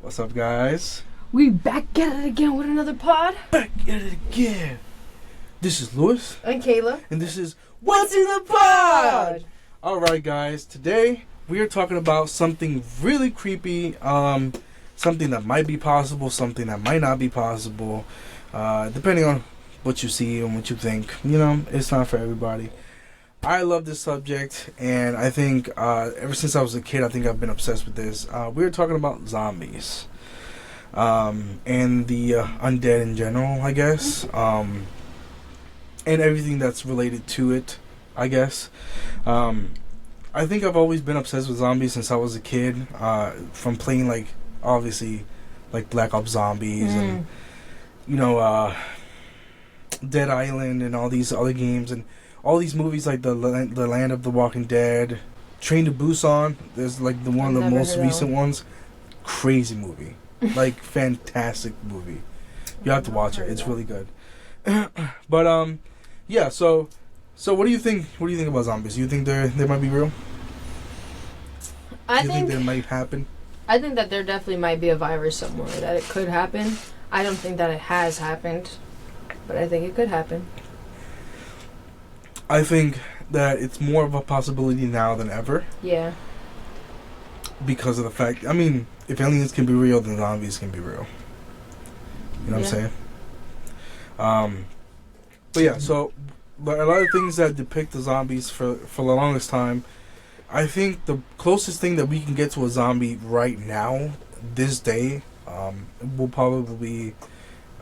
What's up, guys? We back at it again with another pod. Back at it again. This is Louis. And Kayla. And this is What's in the Pod? Alright, guys. Today, we are talking about something really creepy. Something that might be possible, something that might not be possible. Depending on what you see and what you think. You know, it's not for everybody. I love this subject, and I think ever since I was a kid, I think I've been obsessed with this. We were talking about zombies. And the undead in general, I guess, and everything that's related to it, I guess. I think I've always been obsessed with zombies since I was a kid, from playing, like, obviously, like Black Ops Zombies and, you know, Dead Island and all these other games and all these movies like the Land of the Walking Dead, Train to Busan. There's like one of the most recent ones. Crazy movie. Like, fantastic movie. You have to watch it. It's really good. But yeah. So what do you think? What do you think about zombies? You think they might be real? I think they might happen. I think that there definitely might be a virus somewhere that it could happen. I don't think that it has happened, but I think it could happen. I think that it's more of a possibility now than ever. Yeah. Because of the fact, I mean, if aliens can be real, then zombies can be real. You know what I'm saying? But yeah, so but a lot of things that depict the zombies for the longest time, I think the closest thing that we can get to a zombie right now, this day, will probably be,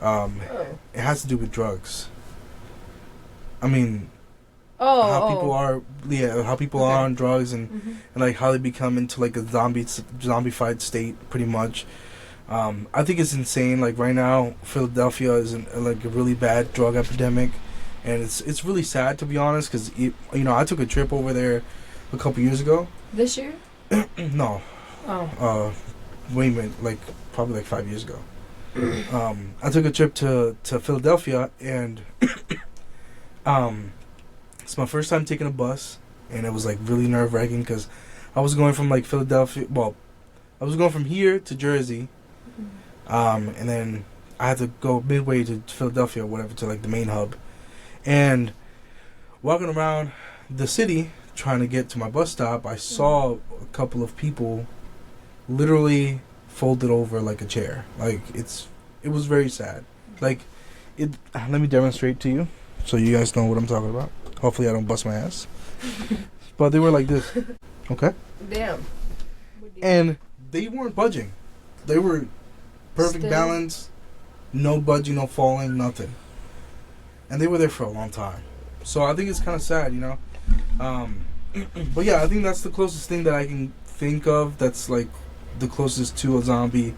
it has to do with drugs. I mean, how people are on drugs and like how they become into like a zombified state, pretty much. I think it's insane. Like right now, Philadelphia is like a really bad drug epidemic, and it's really sad, to be honest, because I took a trip over there a couple years ago. This year? No. Oh. Wait a minute, like probably like 5 years ago. I took a trip to Philadelphia, and it's my first time taking a bus, and it was like really nerve-wracking because I was going from like Philadelphia. Well, I was going from here to Jersey, and then I had to go midway to Philadelphia or whatever, to like the main hub. And walking around the city trying to get to my bus stop, I saw a couple of people literally folded over like a chair. Like it was very sad. Like let me demonstrate to you so you guys know what I'm talking about. Hopefully I don't bust my ass. But they were like this. Okay? Damn. And they weren't budging. They were perfect balance, no budging, no falling, nothing. And they were there for a long time. So I think it's kind of sad, you know? But yeah, I think that's the closest thing that I can think of that's like the closest to a zombie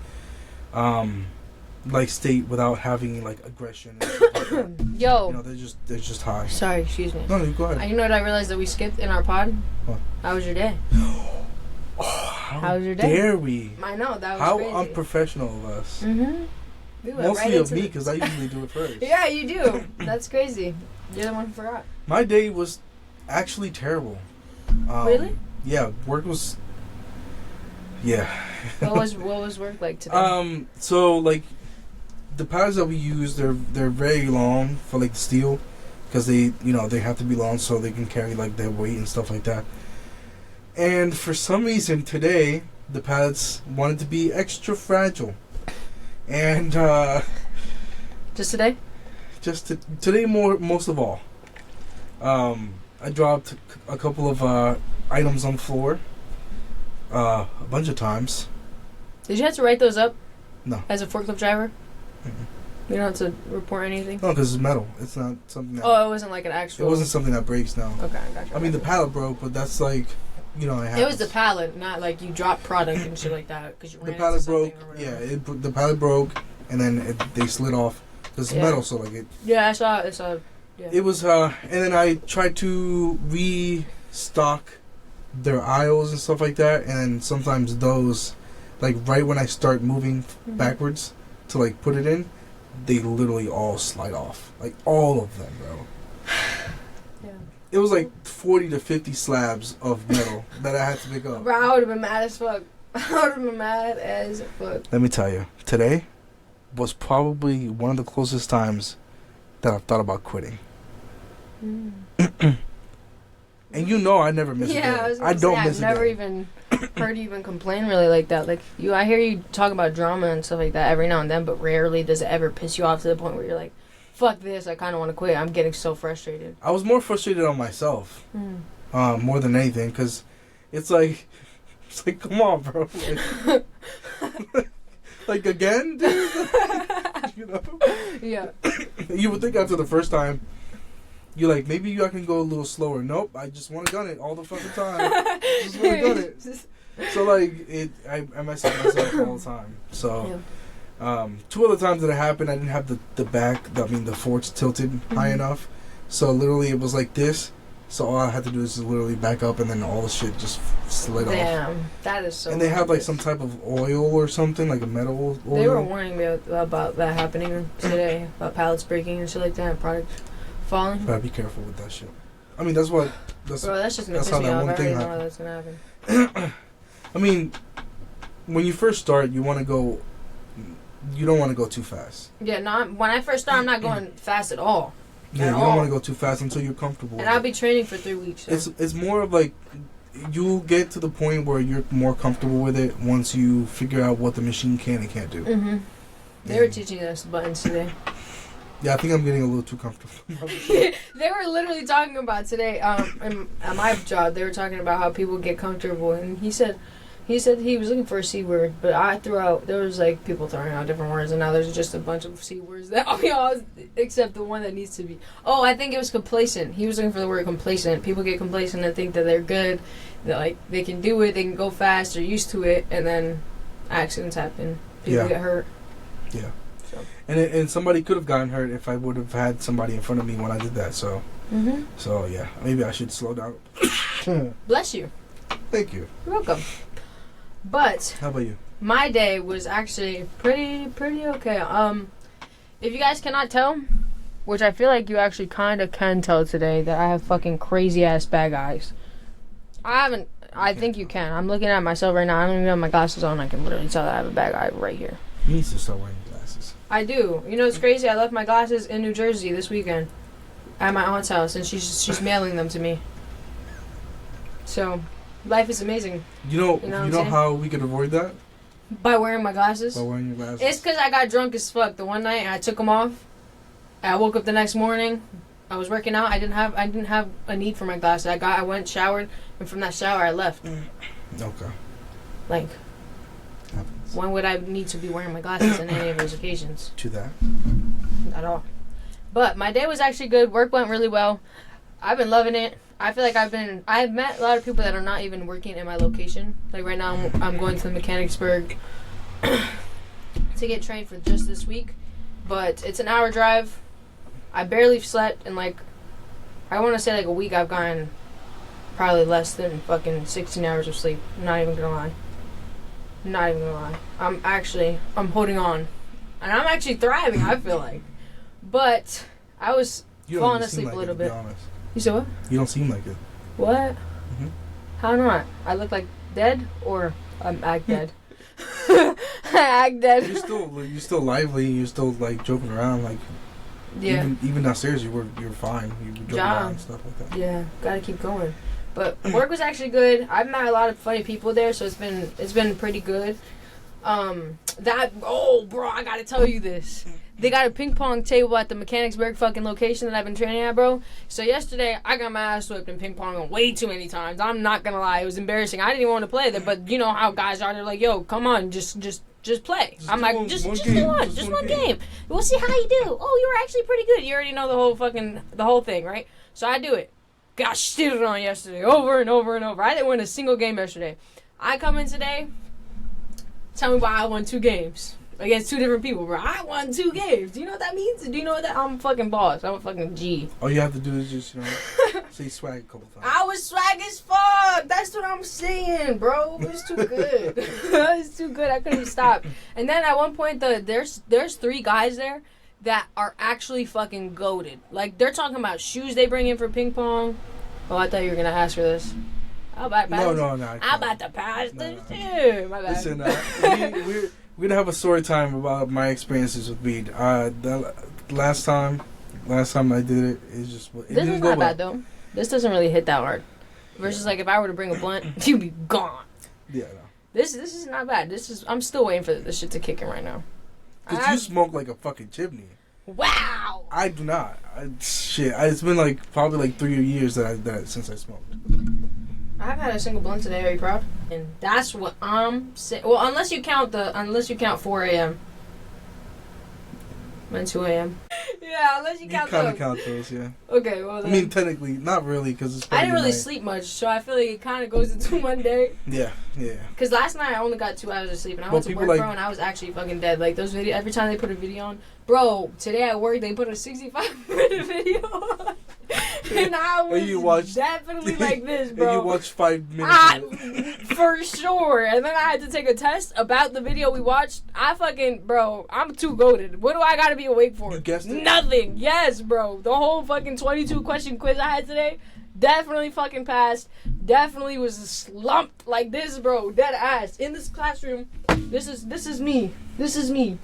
like state without having like aggression and stuff like that. Yo. You know, they're just high. Sorry, excuse me. No, go ahead. You know what I realized that we skipped in our pod? What? How was your day? How was your day? Dare we? I know, that was How crazy. unprofessional of us. We went Mostly right of me, because I usually do it first. Yeah, you do. That's crazy. You're the one who forgot. My day was actually terrible. Really? Yeah, work was. Yeah. What was work like today? So like, the pallets that we use, they're very long for like the steel, because they have to be long so they can carry like their weight and stuff like that. And for some reason today, the pallets wanted to be extra fragile, and Just today? Today most of all. I dropped a couple of items on the floor a bunch of times. Did you have to write those up? No. As a forklift driver? Mm-hmm. You don't have to report anything? No, because it's metal. It's not something that... Oh, it wasn't like an actual... It wasn't something that breaks, no. Okay, I got you. I mean, the pallet broke, but that's like, it happens. It was the pallet, not like you dropped product and shit like that. Cause you ran the pallet broke, yeah. The pallet broke, and then they slid off. Because it's metal, so like it... Yeah, I saw it. Yeah. It was, and then I tried to restock their aisles and stuff like that, and then sometimes those, like right when I start moving backwards to like put it in, they literally all slide off. Like all of them, bro. Yeah. It was like 40 to 50 slabs of metal that I had to pick up. Bro, I would have been mad as fuck. I would have been mad as fuck. Let me tell you, today was probably one of the closest times that I've thought about quitting. Mm. And you know I never miss a day. Yeah, I don't say, miss a I've never day. even heard you even complain really like that. Like I hear you talk about drama and stuff like that every now and then, but rarely does it ever piss you off to the point where you're like, "Fuck this! I kind of want to quit. I'm getting so frustrated." I was more frustrated on myself, more than anything, because it's like, come on, bro. Like again, dude. You know? Yeah. You would think after the first time, you're like, maybe I can go a little slower. Nope, I just want to gun it all the fucking time. Just want to gun it. So like, I mess up myself all the time. So, two other times that it happened, I didn't have the forks tilted high enough. So literally, it was like this. So all I had to do is just literally back up, and then all the shit just slid off. Damn, that is so. And they have like some type of oil or something, like a metal oil. They were warning me about that happening today, about pallets breaking and shit like that, and products falling. Gotta be careful with that shit. I mean, Bro, that's just gonna piss me off. I already know that's gonna happen. I mean, when you first start, you don't want to go too fast. Yeah, when I first start, I'm not going fast at all. Yeah, you don't want to go too fast until you're comfortable. And I'll be training for 3 weeks. So. It's more of like, you'll get to the point where you're more comfortable with it once you figure out what the machine can and can't do. Mm-hmm. They were teaching us buttons today. Yeah, I think I'm getting a little too comfortable. They were literally talking about today, at my job, they were talking about how people get comfortable, and he said he was looking for a C word, but I threw out, there was like people throwing out different words, and now there's just a bunch of C words that all except the one that needs to be. Oh, I think it was complacent. He was looking for the word complacent. People get complacent and think that they're good, that like they can do it, they can go fast, they're used to it, and then accidents happen. People get hurt. Yeah. So. And somebody could have gotten hurt if I would have had somebody in front of me when I did that. So, so yeah, maybe I should slow down. Bless you. Thank you. You're welcome. But how about you? My day was actually pretty okay. If you guys cannot tell, which I feel like you actually kind of can tell today, that I have fucking crazy ass bag eyes. I think you can. I'm looking at myself right now. I don't even have my glasses on. I can literally tell that I have a bag eye right here. You need to start wearing glasses. I do. You know, it's crazy. I left my glasses in New Jersey this weekend at my aunt's house, and she's mailing them to me. So, life is amazing. You know how we could avoid that? By wearing my glasses? By wearing your glasses. It's because I got drunk as fuck the one night, and I took them off. I woke up the next morning. I was working out. I didn't have a need for my glasses. I went, showered, and from that shower, I left. Okay. Like, when would I need to be wearing my glasses on any of those occasions? To that. At all. But my day was actually good. Work went really well. I've been loving it. I feel like I've met a lot of people that are not even working in my location. Like right now, I'm going to Mechanicsburg to get trained for just this week. But it's an hour drive. I barely slept, and like, I want to say like a week I've gotten probably less than fucking 16 hours of sleep. I'm not even gonna lie. Not even gonna lie. I'm holding on. And I'm actually thriving, I feel like. But I was falling asleep a little bit. You said what? You don't seem like it. What? Mm-hmm. How not? I look like dead, or I act dead? I act dead. You're still lively. You're still like joking around. Like, yeah. Even downstairs, you're fine. You were joking around and stuff like that. Yeah, gotta keep going. But work was actually good. I've met a lot of funny people there, so it's been pretty good. Bro, I gotta tell you this. They got a ping pong table at the Mechanicsburg fucking location that I've been training at, bro. So yesterday, I got my ass whipped in ping pong way too many times. I'm not gonna lie, it was embarrassing. I didn't even want to play there, but you know how guys are. They're like, yo, come on, just play. I'm like, just one game. We'll see how you do. Oh, you were actually pretty good. You already know the whole thing, right? So I do it. Got shitted on yesterday, over and over and over. I didn't win a single game yesterday. I come in today. Tell me why I won 2 games against 2 different people, bro. I won 2 games. Do you know what that means? Do you know what that? I'm a fucking boss. I'm a fucking G. All you have to do is just, say swag a couple times. I was swag as fuck. That's what I'm saying, bro. It was too good. It was too good. I couldn't stop. And then at one point, there's 3 guys there that are actually fucking goated. Like, they're talking about shoes they bring in for ping pong. Oh, I thought you were going to ask for this. I'm about to pass. No. I'm about to pass No, this no. shit. My bad. Listen, we're gonna have a story time about my experiences with weed. The last time I did it, it just it This didn't is go not well. bad though. This doesn't really hit that hard. Versus like if I were to bring a blunt, you'd be gone. Yeah, no. This is not bad. I'm still waiting for this shit to kick in right now. Cause you smoke like a fucking chimney. Wow. I do not. It's been like probably like 3 years since I smoked. I haven't had a single blunt today. Are you proud? And that's what I'm saying. Well, unless you count 4 a.m. and 2 a.m. Yeah, unless you count kind those. of count those, yeah. Okay, well I then. mean, technically, not really, because it's. I didn't really night. sleep much, so I feel like it kind of goes into one day. Yeah. Cause last night I only got 2 hours of sleep, and I Well, went to people work, like- bro, and I was actually fucking dead. Like those videos, every time they put a video on, bro. Today at work they put a 65-minute video on, and I was And you watched- definitely like this, bro. And you watched 5 minutes. of it. For sure. And then I had to take a test about the video we watched. Bro, I'm too goated. What do I gotta be awake for? You guessed it? Nothing. Yes, bro. The whole fucking 22 question quiz I had today, definitely fucking passed. Definitely was slumped like this, bro. Dead ass. In this classroom, this is me. This is me.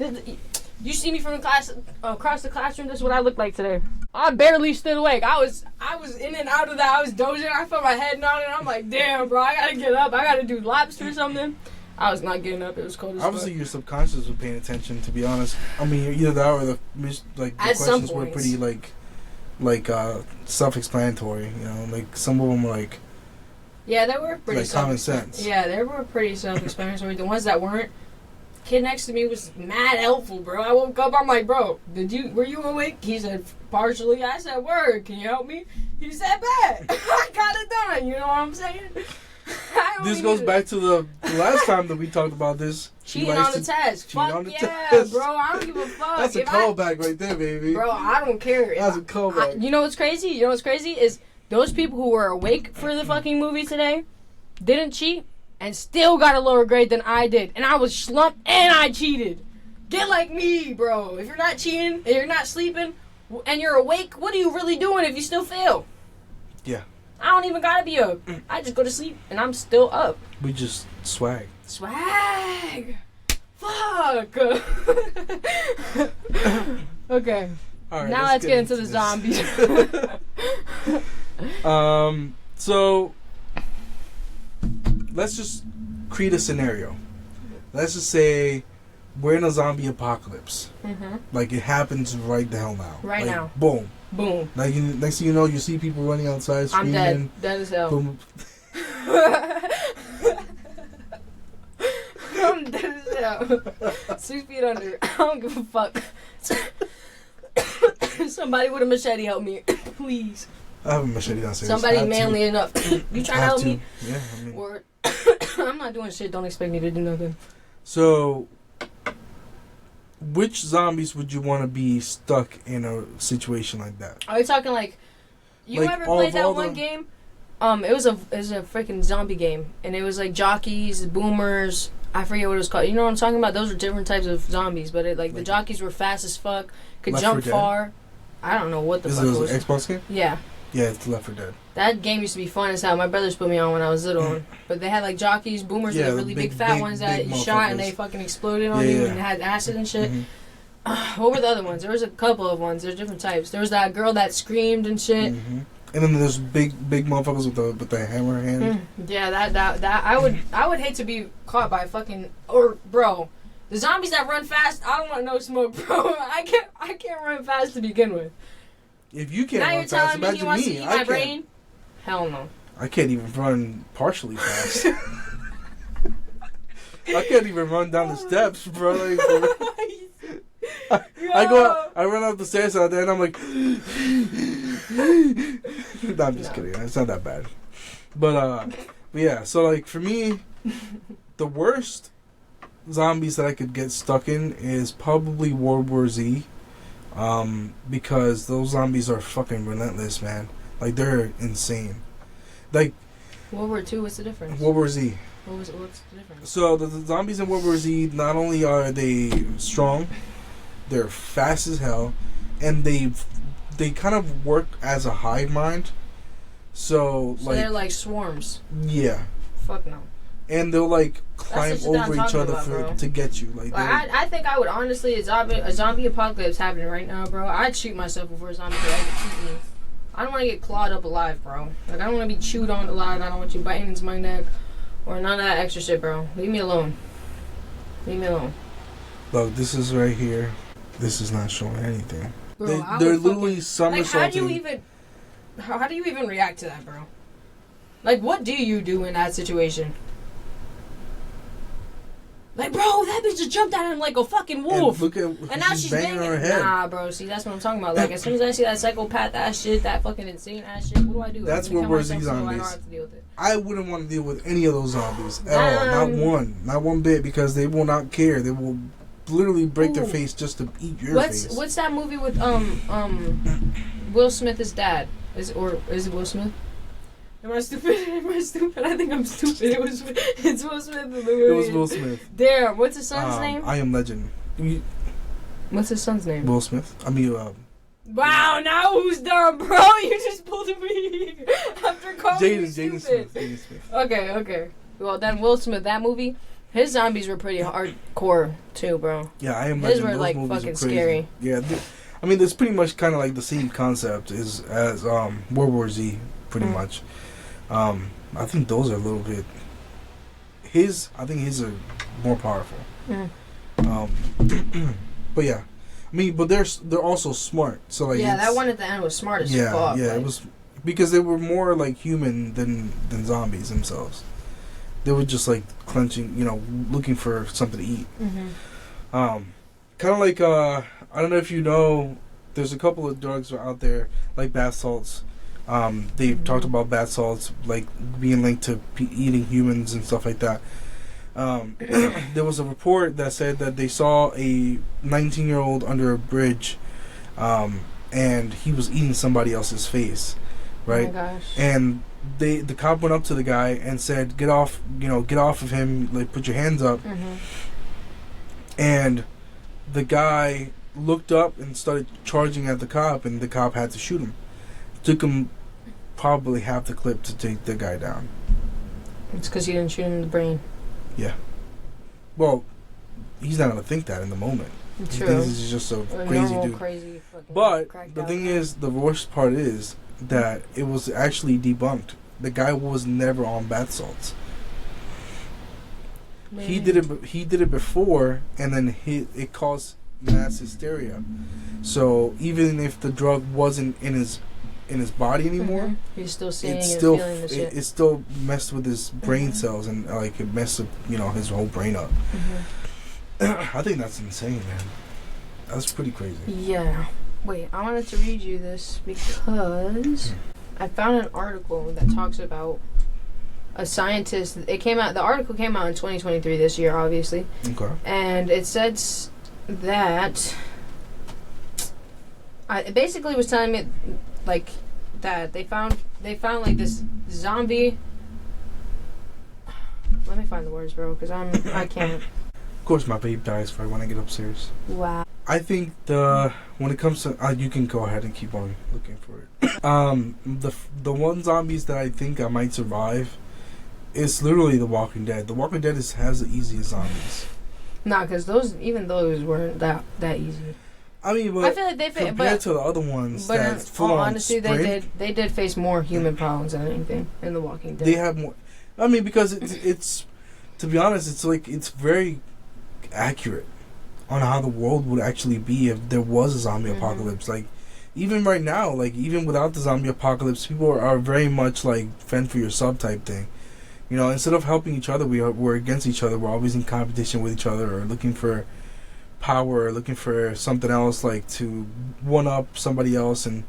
You see me from the class across the classroom. This is what I look like today. I barely stood awake. I was in and out of that. I was dozing. I felt my head nodding. I'm like, damn, bro. I gotta get up. I gotta do laps or something. I was not getting up. It was cold as Obviously, fuck. your subconscious was paying attention. To be honest, I mean, either that or the At some questions were points. pretty self-explanatory. You know, like some of them were like Yeah, they were pretty common sense. Yeah, they were pretty self-explanatory. The ones that weren't, kid next to me was mad helpful, bro. I woke up, I'm like, bro, were you awake? He said, partially. I said, word, can you help me? He said, bet. I got it done, you know what I'm saying? This goes back to the last time that we talked about this. Cheating on the test. cheat Fuck on the yeah, test. bro. I don't give a fuck. That's a callback right there, baby. Bro, I don't care. That's a callback. You know what's crazy? Is those people who were awake for the fucking movie today didn't cheat and still got a lower grade than I did. And I was slumped and I cheated. Get like me, bro. If you're not cheating, if you're not sleeping, and you're awake, what are you really doing if you still fail? Yeah. I don't even gotta be up. I just go to sleep and I'm still up. We just swag. Swag. Fuck. Okay. All right, Now let's get into the this. zombies. So let's just create a scenario. Let's just say we're in a zombie apocalypse. Mm-hmm. Like it happens right the hell now. Right Like, now. Boom. Boom. Like next thing you know, you see people running outside I'm screaming. dead. Dead as hell. Boom. I'm dead as hell. 6 feet under. I don't give a fuck. Somebody with a machete help me. Please. I have a machete downstairs. Somebody I have manly to. enough. You trying to I have help me? Yeah, I mean. Or I'm not doing shit. Don't expect me to do nothing. So, which zombies would you want to be stuck in a situation like that? Are you talking like you Like, ever all played of that all one the- game? It was a freaking zombie game, and it was like jockeys, boomers. I forget what it was called. You know what I'm talking about? Those are different types of zombies, but the Like- jockeys were fast as fuck, could Left jump 4 Dead? far. I don't know what the Is fuck it it was. an Xbox game? Yeah, Yeah, it's Left 4 Dead. that game used to be fun as hell. My brothers put me on when I was little, but they had like jockeys, boomers, Yeah, and the the really big- big fat big- ones that big you shot and motherfuckers. they fucking exploded on Yeah, you yeah. and had acid and shit. Mhm. What were the other ones? There was a couple of ones. There's different types. There was that girl that screamed and shit. Mhm. And then there's big motherfuckers with the hammer hand. Yeah, that I would hate to be caught by fucking bro. The zombies that run fast, I don't want no smoke, bro. I can't run fast to begin with. If you can't Now run you're fast, telling me you imagine want to me. eat I my can't. brain? Hell no. I can't even run partially fast. I can't even run down the steps, bro. Like, I run up the stairs out there and I'm like, no, I'm just kidding. It's not that bad. But yeah. So like for me, the worst zombies that I could get stuck in is probably World War Z, because those zombies are fucking relentless, man. Like they're insane. Like World War II, what's the difference? World War Z. What's the difference? So the zombies in World War Z, not only are they strong, they're fast as hell, and they kind of work as a hive mind. So they're like swarms. Yeah. Fuck no. And they'll like climb over each other to get you. Like I think I would honestly a zombie apocalypse happening right now, bro. I'd shoot myself before a zombie could ever eat me. I don't want to get clawed up alive, bro. Like I don't want to be chewed on alive. I don't want you biting into my neck or none of that extra shit, bro. Leave me alone. Leave me alone. Look, this is right here. This is not showing anything. Bro, they're literally somersaulting. Like, how do you even react to that, bro? Like, what do you do in that situation? Like, bro, that bitch just jumped at him like a fucking wolf. And now she's banging her head. Nah, bro, see, that's what I'm talking about. Like, as soon as I see that psychopath ass shit, that fucking insane ass shit, what do? That's what we're seeing zombies. I don't have to deal with it. I wouldn't want to deal with any of those zombies at all. Not one bit, because they will not care. They will literally break their face just to eat your face. What's that movie with Will Smith's dad? Is it Will Smith? Am I stupid? I think I'm stupid. It's Will Smith in the movie. It was Will Smith. Damn, what's his son's name? I Am Legend. What's his son's name? Will Smith. Wow, now who's dumb, bro? You just pulled me after calling me stupid. Jaden Smith. Okay. Well, then Will Smith, that movie, his zombies were pretty hardcore too, bro. Yeah, I Am Legend. His were like fucking scary. Yeah, I mean, there's pretty much kind of like the same concept as World War Z, pretty much. I think those are a little bit. I think his are more powerful. But yeah, I mean, but they're also smart. So like that one at the end was smart as fuck. Yeah, it was because they were more like human than zombies themselves. They were just like clenching, looking for something to eat. Kind of like I don't know if you know, there's a couple of drugs out there like bath salts. They talked about bath salts like being linked to eating humans and stuff like that. There was a report that said that they saw a 19-year-old under a bridge, and he was eating somebody else's face, right? Oh my gosh. And the cop went up to the guy and said, "Get off of him! Like, put your hands up." And the guy looked up and started charging at the cop, and the cop had to shoot him. It took him probably half the clip to take the guy down. It's because he didn't shoot him in the brain. Yeah. Well, he's not gonna think that in the moment. True. He thinks he's just a crazy dude. Crazy but the thing is, the worst part is that it was actually debunked. The guy was never on bath salts. He did it before, and then it caused mass hysteria. So even if the drug wasn't in his body anymore, he's still seeing and feeling the shit. It still messed with his brain cells, and like it messed up, his whole brain up. I think that's insane, man. That's pretty crazy. Yeah. Wait, I wanted to read you this because I found an article that talks about a scientist. The article came out in 2023 this year, obviously. Okay. And it says that it basically was telling me like that they found like this zombie. Let me find the words, bro, because I can't. Of course, my babe dies if I want to get upstairs. Wow. I think when it comes to you can go ahead and keep on looking for it. The one zombies that I think I might survive, it's literally The Walking Dead. The Walking Dead has the easiest zombies. Nah, because those weren't that easy. I mean, but I feel like compared to the other ones, but that full on honestly, they did face more human problems than anything in The Walking Dead. They have more. I mean, because it's to be honest, it's very accurate on how the world would actually be if there was a zombie apocalypse. Like, even right now, like even without the zombie apocalypse, people are very much like fend for yourself type thing. Instead of helping each other, we're against each other. We're always in competition with each other, or looking for power, or looking for something else, like to one up somebody else. And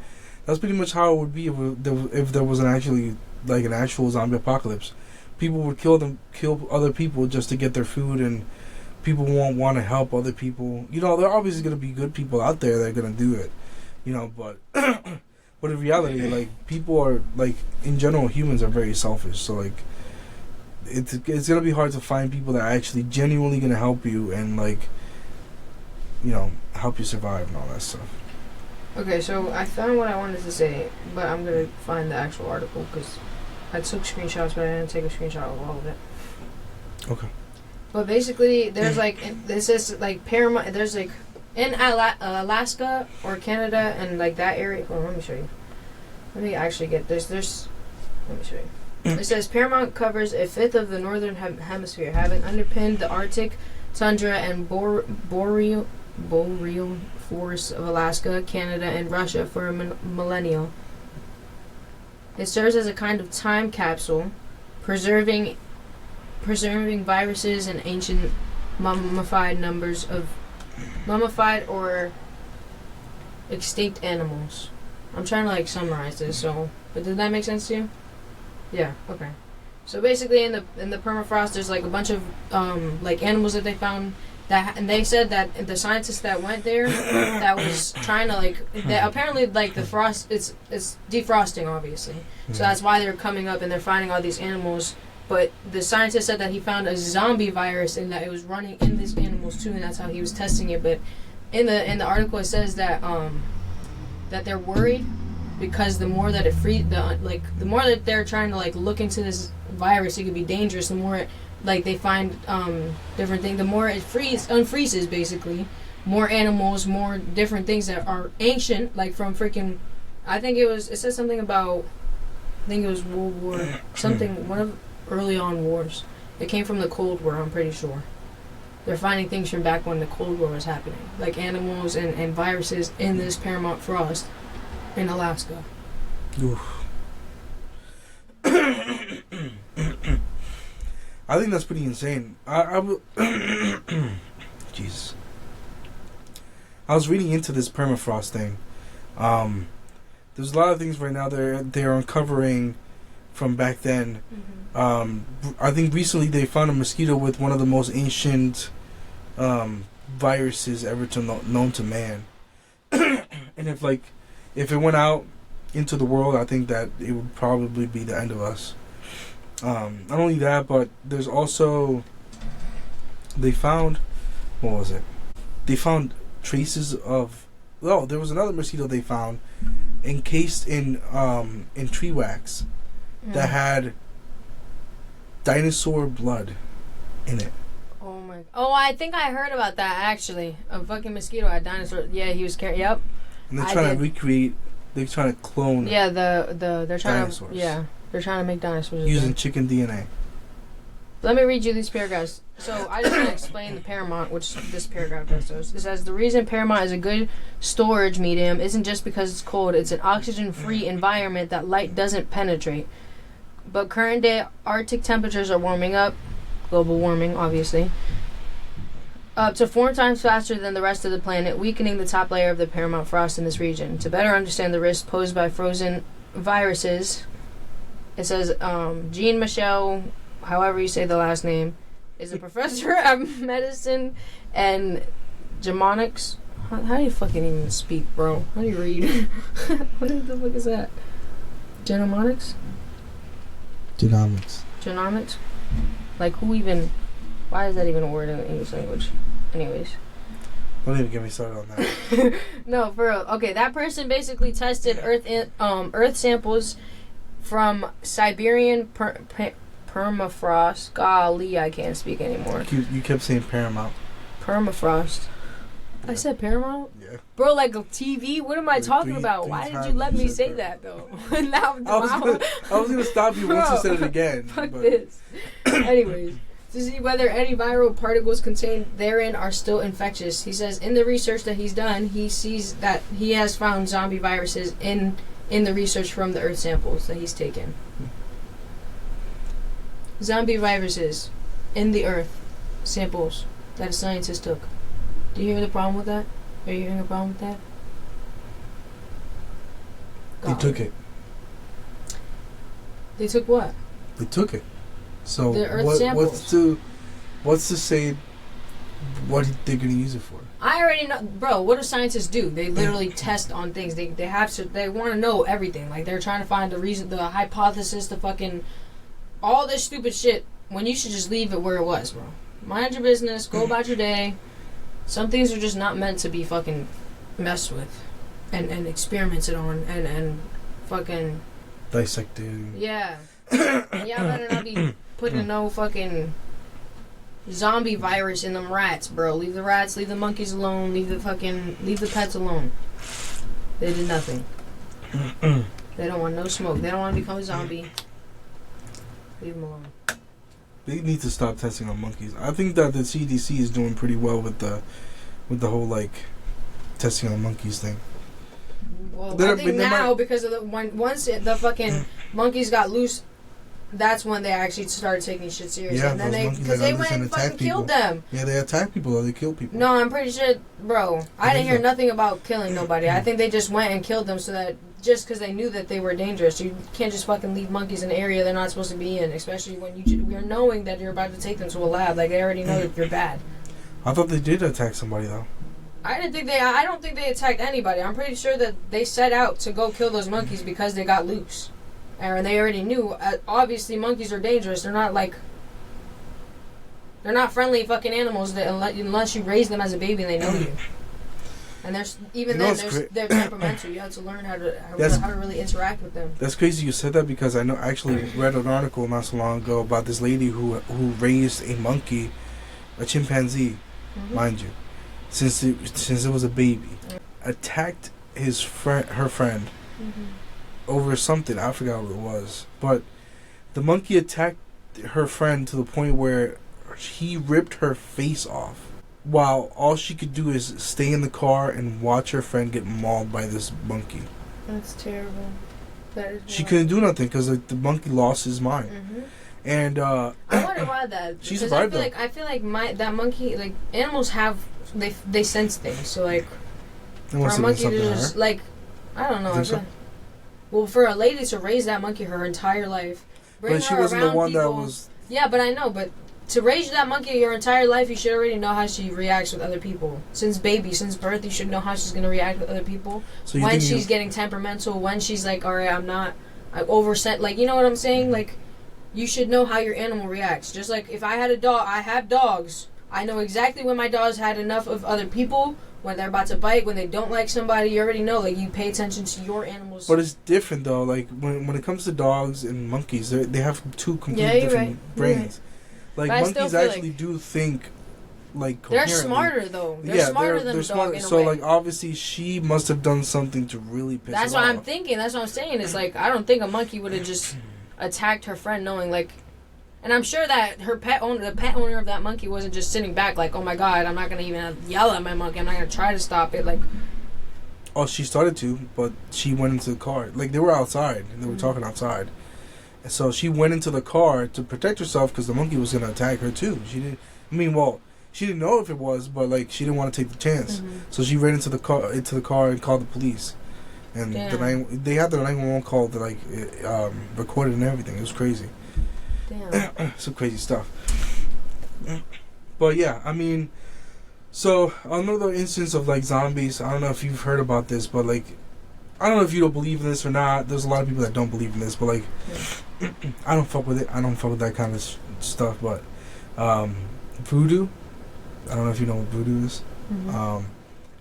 that's pretty much how it would be if there was an actual zombie apocalypse. People would kill other people just to get their food, and people won't want to help other people. There are obviously going to be good people out there that are going to do it, but but in reality, like, people are, like, in general, humans are very selfish. So, like, it's going to be hard to find people that are actually genuinely going to help you and, like, help you survive and all that stuff. Okay, so I found what I wanted to say, but I'm gonna find the actual article because I took screenshots, but I didn't take a screenshot of all of it. Okay. But basically, there's like this is like Paramount. There's like in Alaska or Canada and like that area. Hold on, let me show you. Let me actually get this. Let me show you. It says Paramount covers a fifth of the northern hemisphere, having underpinned the Arctic tundra and boreal forests of Alaska, Canada, and Russia for a millennia. It serves as a kind of time capsule, preserving viruses and ancient mummified or extinct animals. I'm trying to like summarize this, but did that make sense to you? Yeah, okay. So basically in the permafrost there's like a bunch of like animals that they found and they said that the scientists that went there that was trying to like apparently like the frost it's defrosting obviously. So that's why they're coming up and they're finding all these animals. But the scientist said that he found a zombie virus and that it was running in these animals too, and that's how he was testing it. But in the article it says that that they're worried because the more that the more that they're trying to like look into this virus, it could be dangerous. The more like they find different things, the more it unfreezes basically. More animals, more different things that are ancient, like from freaking. It said something about. I think it was World War something. One of early on wars. It came from the Cold War. I'm pretty sure. They're finding things from back when the Cold War was happening, like animals and viruses in this Paramount frost in Alaska. Oof. I think that's pretty insane. Jesus. I was reading into this permafrost thing. There's a lot of things right now they're uncovering from back then. Mm-hmm. I think recently they found a mosquito with one of the most ancient viruses ever known to man. And if it went out into the world, I think that it would probably be the end of us. Not only that, but there's also they found They found traces of there was another mosquito they found encased in tree wax that had dinosaur blood in it. Oh my! Oh, I think I heard about that actually. A fucking mosquito had dinosaur. Yeah, he was carrying. Yep. And they're trying to recreate. They're trying to clone. Yeah, they're trying dinosaurs. They're trying to make dinosaurs using again. chicken DNA. Let me read you these paragraphs. So I just want to explain the Paramount, which this paragraph does. It says the reason Paramount is a good storage medium isn't just because it's cold. It's an oxygen-free environment that light doesn't penetrate. But current day Arctic temperatures are warming up, global warming, obviously, up to 4 times faster than the rest of the planet, weakening the top layer of the Paramount frost in this region. To better understand the risks posed by frozen viruses, it says Jean-Michel, however you say the last name, is a professor of medicine and genomics. How do you fucking even speak, bro? How do you read? What the fuck is that? Genomics? Genomics? Like, why is that even a word in the English language? Anyways. Don't even get me started on that. No, for real. Okay, that person basically tested Earth samples from Siberian permafrost. Golly, I can't speak anymore. You kept saying Paramount. Permafrost. Yeah. I said Paramount? Yeah. Bro, like a TV? What am I talking about? Why did you let me say that, though? Now I was going to stop you once you said it again. Fuck this. Anyways, to see whether any viral particles contained therein are still infectious. He says in the research that he's done, he sees that he has found zombie viruses in the research from the Earth samples that he's taken. Zombie viruses in the Earth samples that a scientist took. Do you hear the problem with that? Are you hearing a problem with that? They took it. They took what? They took it. So the Earth samples. what's to say what they're going to use it for? I already know, bro. What do scientists do? They literally test on things. They want to know everything. Like they're trying to find the reason, the hypothesis, the fucking all this stupid shit. When you should just leave it where it was, bro. Mind your business. Go about your day. Some things are just not meant to be fucking messed with. and experimented on and fucking Dissecting. yeah. And y'all better not be putting no fucking zombie virus in them rats, bro. Leave the rats, leave the monkeys alone, leave the pets alone. They did nothing. They don't want no smoke. They don't want to become a zombie. Leave them alone. They need to stop testing on monkeys. I think that the CDC is doing pretty well with the whole like testing on monkeys thing. Well, I think now because of once the fucking monkeys got loose, that's when they actually started taking shit seriously. Yeah, and then because they went and fucking killed them. Yeah, they attack people or they kill people. No, I'm pretty sure, bro. I didn't hear nothing about killing nobody. I think they just went and killed them so that just because they knew that they were dangerous. You can't just fucking leave monkeys in an area they're not supposed to be in, especially when you're knowing that you're about to take them to a lab. Like they already know that you're bad. I thought they did attack somebody though. I don't think they attacked anybody. I'm pretty sure that they set out to go kill those monkeys because they got loose. And they already knew, obviously monkeys are dangerous. They're not friendly fucking animals unless you raise them as a baby and they know you. And they're temperamental. You have to learn how to really interact with them. That's crazy you said that because I actually read an article not so long ago about this lady who raised a monkey, a chimpanzee, mind you, since it was a baby, attacked her friend. Over something, I forgot what it was, but the monkey attacked her friend to the point where he ripped her face off, while all she could do is stay in the car and watch her friend get mauled by this monkey. That's terrible. That is she couldn't do nothing because the monkey lost his mind. And I wonder why that. She survived. I feel like that monkey, like animals have they sense things. So like for a monkey to just like I don't know. Well, for a lady to raise that monkey her entire life, but she wasn't the one that was. Yeah, but I know. But to raise that monkey your entire life, you should already know how she reacts with other people. Since birth, you should know how she's gonna react with other people. So when she's getting temperamental, when she's like, all right, I'm overset. Like, you know what I'm saying? Like, you should know how your animal reacts. Just like if I had a dog, I have dogs. I know exactly when my dog's had enough of other people. When they're about to bite, when they don't like somebody, you already know. Like, you pay attention to your animals. But it's different, though. Like, when it comes to dogs and monkeys, they have two completely different brains. Like, monkeys actually do think, like, coherently. They're smarter, though. They're smarter than a dog in a way. Like, obviously, she must have done something to really piss That's her off. what I'm thinking. That's what I'm saying. It's like, I don't think a monkey would have just attacked her friend knowing, like... And I'm sure that the pet owner of that monkey wasn't just sitting back like, oh my god, I'm not going to even yell at my monkey. I'm not going to try to stop it. Like, oh, she started to, but she went into the car. Like, they were outside. And they were talking outside. And so she went into the car to protect herself because the monkey was going to attack her too. She didn't know if it was, but, like, she didn't want to take the chance. So she ran into the car and called the police. And they had the 911 call that, like, recorded and everything. It was crazy. Damn. Some crazy stuff. But yeah, I mean, so another instance of like zombies. I don't know if you've heard about this, but like, I don't know if you don't believe in this or not. There's a lot of people that don't believe in this, but like, I don't fuck with it. I don't fuck with that kind of stuff. But voodoo. I don't know if you know what voodoo is.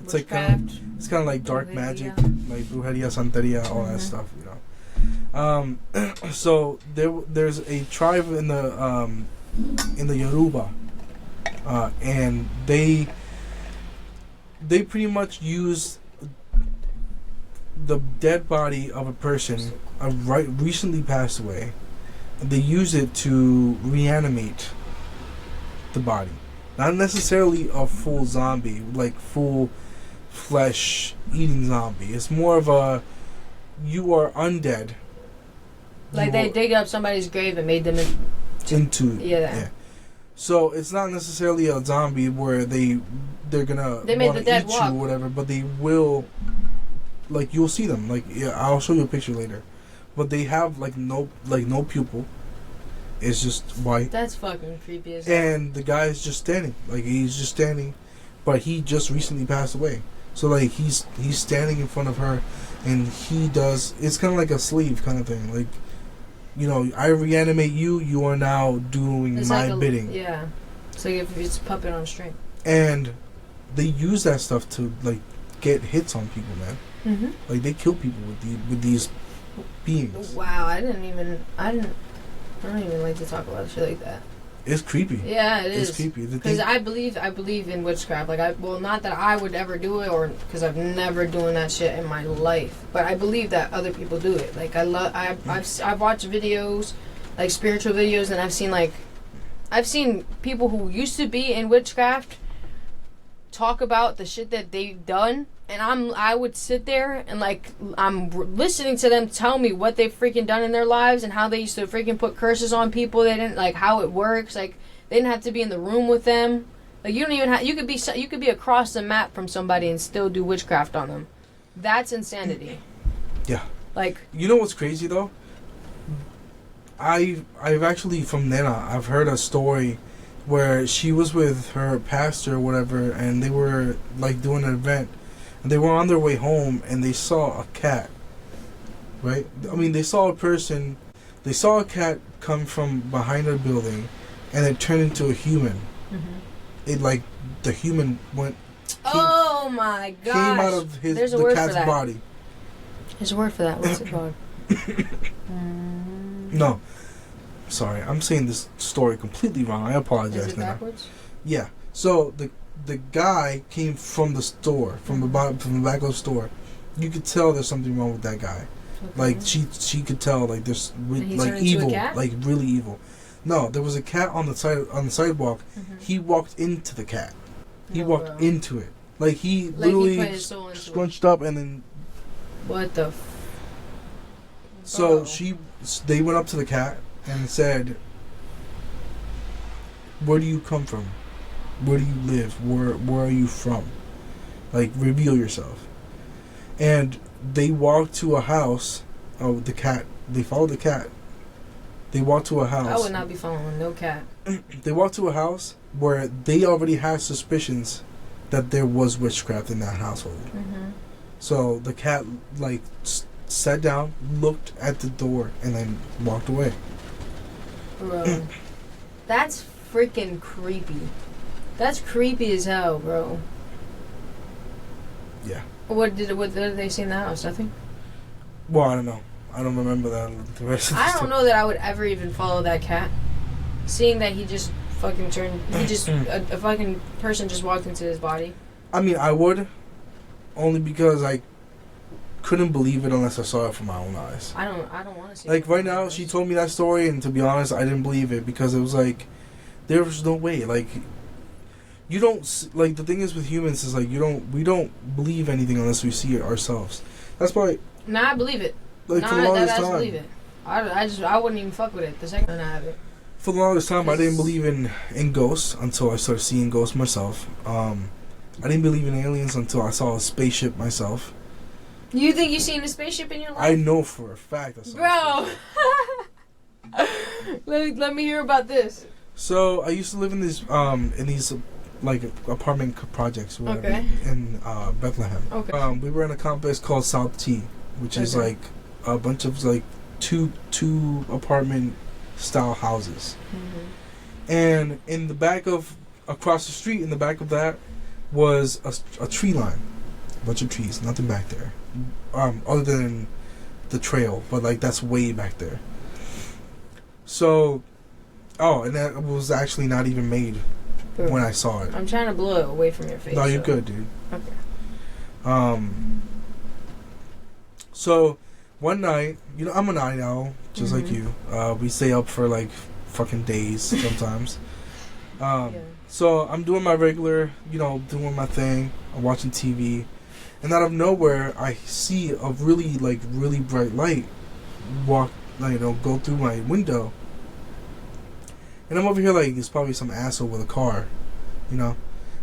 It's like it's kind of like dark magic, like brujeria, santeria, all that stuff. You know. So there's a tribe in the Yoruba, and they pretty much use the dead body of a person recently passed away. They use it to reanimate the body, not necessarily a full zombie, like full flesh eating zombie. It's more of a you are undead. Like they dig up somebody's grave and made them into yeah. So it's not necessarily a zombie where they're gonna made the dead eat walk. you or whatever, but they will. Like you'll see them. Like I'll show you a picture later, but they have like no pupil. It's just white. That's fucking creepy as hell. And the guy is just standing. Like he's just standing, but he just recently passed away. So like he's standing in front of her, and he does. It's kind of like a slave kind of thing. Like, you know, I reanimate you. You are now doing it's my like bidding. Yeah. It's like if it's a puppet on a string. And they use that stuff to like get hits on people, man. Mm-hmm. Like they kill people with these beings. Wow, I don't even like to talk about shit like that. It's creepy. Yeah, it is. It's creepy. Because I believe in witchcraft. Like not that I would ever do it, or because I've never doing that shit in my life. But I believe that other people do it. Like I've watched videos, like spiritual videos, and I've seen people who used to be in witchcraft talk about the shit that they've done, and I would sit there and like I'm listening to them tell me what they've freaking done in their lives and how they used to freaking put curses on people. They didn't like how it works. Like they didn't have to be in the room with them. Like you don't even have. You could be across the map from somebody and still do witchcraft on them. That's insanity. Yeah. Like you know what's crazy though? I've actually from Nana I've heard a story where she was with her pastor or whatever, and they were like doing an event, and they were on their way home, and they saw a cat. Right? I mean, they saw a person. They saw a cat come from behind a building, and it turned into a human. mm-hmm. It like the human went. Oh my gosh! Came out of the cat's body. There's a word for that. What's it called? No. Sorry, I'm saying this story completely wrong. I apologize. Is it backwards? Yeah. So the guy came from the store, from the back of the store. You could tell there's something wrong with that guy. Okay. Like she could tell like there's like evil, like really evil. No, there was a cat on the sidewalk. Mm-hmm. He walked into the cat. He No, walked bro. into it. Like he Like literally he put his soul into scrunched up and then. What the? So Bro. they went up to the cat and said, "Where do you come from? Where do you live? Where are you from? Like, reveal yourself." And they walked to a house. Oh, the cat. They followed the cat. They walked to a house. I would not be following no cat. They walked to a house where they already had suspicions that there was witchcraft in that household. Mm-hmm. So the cat like sat down, looked at the door, and then walked away. Bro, that's freaking creepy. That's creepy as hell, bro. Yeah. What did they see in the house? Nothing. Well, I don't know. I don't remember that. The rest of the I story. don't know that I would ever even follow that cat. Seeing that he just fucking turned. He just a fucking person just walked into his body. I mean, I would, only because I couldn't believe it unless I saw it from my own eyes. I don't want to see. Like right now, she told me that story, and to be honest, I didn't believe it because it was like, there was no way. Like, you don't like the thing is with humans is like we don't believe anything unless we see it ourselves. That's why. Nah, I believe it. Like for the longest I time, believe it. I wouldn't even fuck with it the second I have it. for the longest time, I didn't believe in ghosts until I started seeing ghosts myself. I didn't believe in aliens until I saw a spaceship myself. You think you've seen a spaceship in your life? I know for a fact I saw a spaceship. Bro. let me hear about this. So I used to live in these like apartment projects whatever, Okay. in Bethlehem. Okay. We were in a complex called South T, which is Okay. like a bunch of like two apartment style houses. Mm-hmm. And in the back of across the street, in the back of that was a tree line, a bunch of trees, nothing back there, other than the trail, but like that's way back there. So, and that was actually not even made Bro, when I saw it. I'm trying to blow it away from your face. No, you're so- good, dude. Okay. So one night, I'm a night owl, just like Mhm. you. We stay up for like fucking days sometimes. Yeah. So I'm doing my regular, doing my thing. I'm watching TV, and out of nowhere, I see a really bright light go through my window. And I'm over here like it's probably some asshole with a car,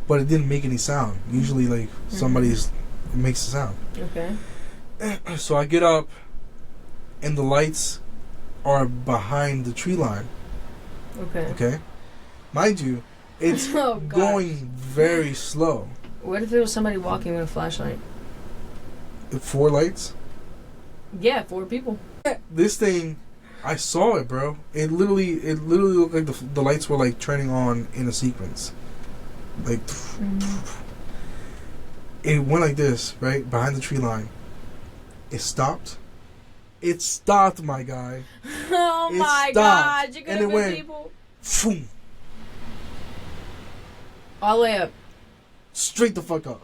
but it didn't make any sound. Usually, like somebody's it makes a sound. Okay. So I get up, and the lights are behind the tree line. Okay. Okay, mind you, it's Oh, gosh. going very slow. What if it was somebody walking with a flashlight? 4 lights. Yeah, 4 people. This thing, I saw it, bro. It literally looked like the lights were like turning on in a sequence. Like Mm-hmm. it went like this, right behind the tree line, It stopped. It stopped, my guy. Oh It my stopped. God! You could And have it been went- people Boom. all the way up, Straight the fuck up.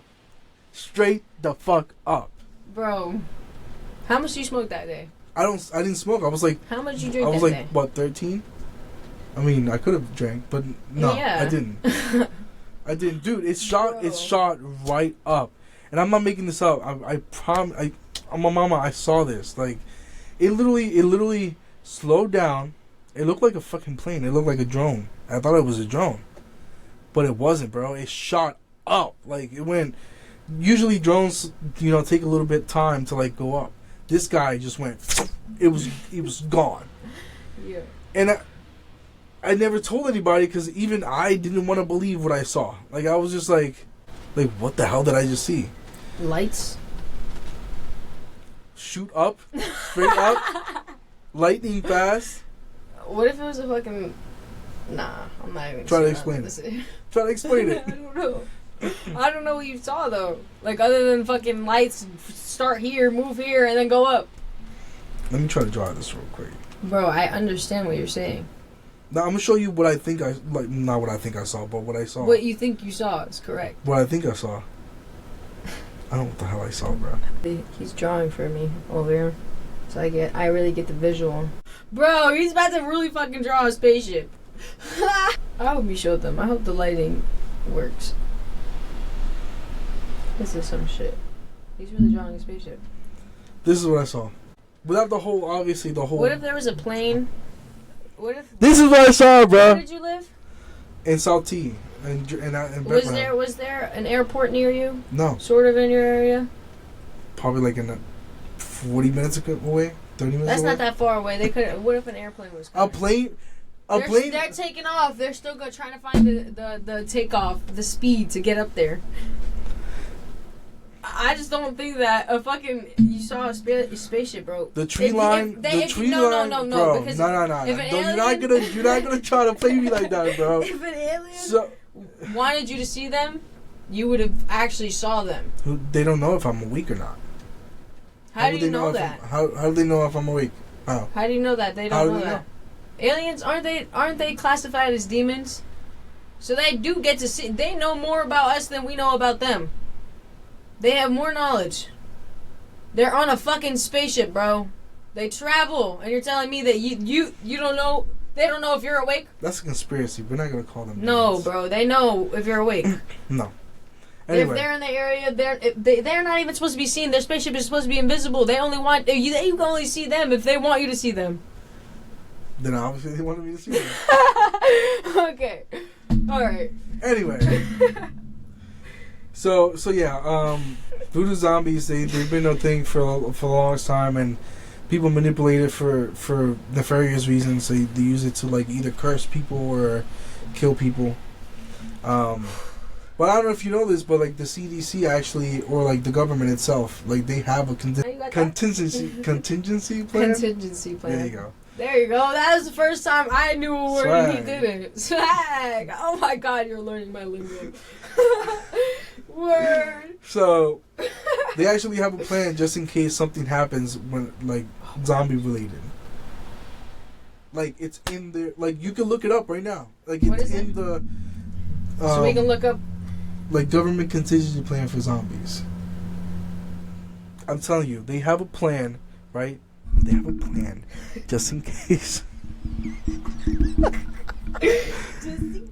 Straight the fuck up. bro. How much you smoked that day? I didn't smoke. I was like, How much you I drink was that like, day? what, 13? I mean, I could have drank, but no, Yeah. I didn't. I didn't, dude. It Bro. shot right up, and I'm not making this up. I promise. I'm a mama. I saw this. Like, it literally slowed down. It looked like a fucking plane. It looked like a drone. I thought it was a drone, but it wasn't, bro. It shot up. Like it went. Usually drones, take a little bit time to like go up. This guy just went. It was gone. Yeah. And I never told anybody because even I didn't want to believe what I saw. Like I was just like, what the hell did I just see? Lights. Shoot up, straight up, lightning fast. What if it was a fucking? Nah, I'm not even. Try to sure explain I'm it. gonna say. Try to explain it. I don't know. I don't know what you saw though. Like other than fucking lights, start here, move here, and then go up. Let me try to draw this real quick. Bro, I understand what you're saying. Now I'm gonna show you what I think not what I think I saw, but what I saw. What you think you saw is correct. What I think I saw. I don't know what the hell I saw, bro. He's drawing for me over here, so I really get the visual. Bro, he's about to really fucking draw a spaceship. I hope you showed them. I hope the lighting works. This is some shit. He's really drawing a spaceship. This is what I saw. Without the whole, obviously the whole. What if there was a plane? What if? This is what I saw, Where bro. did you live? In South T, in Bethlehem. Was there an airport near you? No, Sort of in your area? probably like 40 minutes away, 30 minutes That's away. not that far away. They could. What if an airplane was A coming? plane. They're taking off. They're still trying to find the takeoff, the speed to get up there. I just don't think that a fucking you saw a spaceship, bro. The tree If- line. if they- The if- tree no, line. no, bro, because no. if an You're not gonna try to play me like that, bro. If an alien So wanted you to see them, you would have actually saw them. they don't know if I'm awake or not. How do would you they know if that? How do they know if I'm awake? How? How do you know that? They How don't do know they that. Aliens aren't they classified as demons? So they do get to see. They know more about us than we know about them. They have more knowledge. They're on a fucking spaceship, bro. They travel, and you're telling me that you don't know. They don't know if you're awake. That's a conspiracy. We're not gonna call them. No, demons. bro. They know if you're awake. No. If Anyway, they're in the area, they're not even supposed to be seen. Their spaceship is supposed to be invisible. They only want you can only see them if they want you to see them. then obviously they wanted me to see them. Okay. All right. Anyway. So yeah, voodoo zombies they've been a thing for the longest time, and people manipulate it for nefarious reasons. They use it to like either curse people or kill people. But I don't know if you know this, but like the CDC actually, or like the government itself, like they have a contingency plan. Contingency plan. There you go. There you go. That was the first time I knew a word and he Swag. didn't. Swag. Oh my God, you're learning my lingo. Word. So they actually have a plan just in case something happens when like zombie related. Like it's in there. Like you can look it up right now. Like What it's is in it? the. So we can look up. Like government contingency plan for zombies. I'm telling you, they have a plan, right? They have a plan just in case.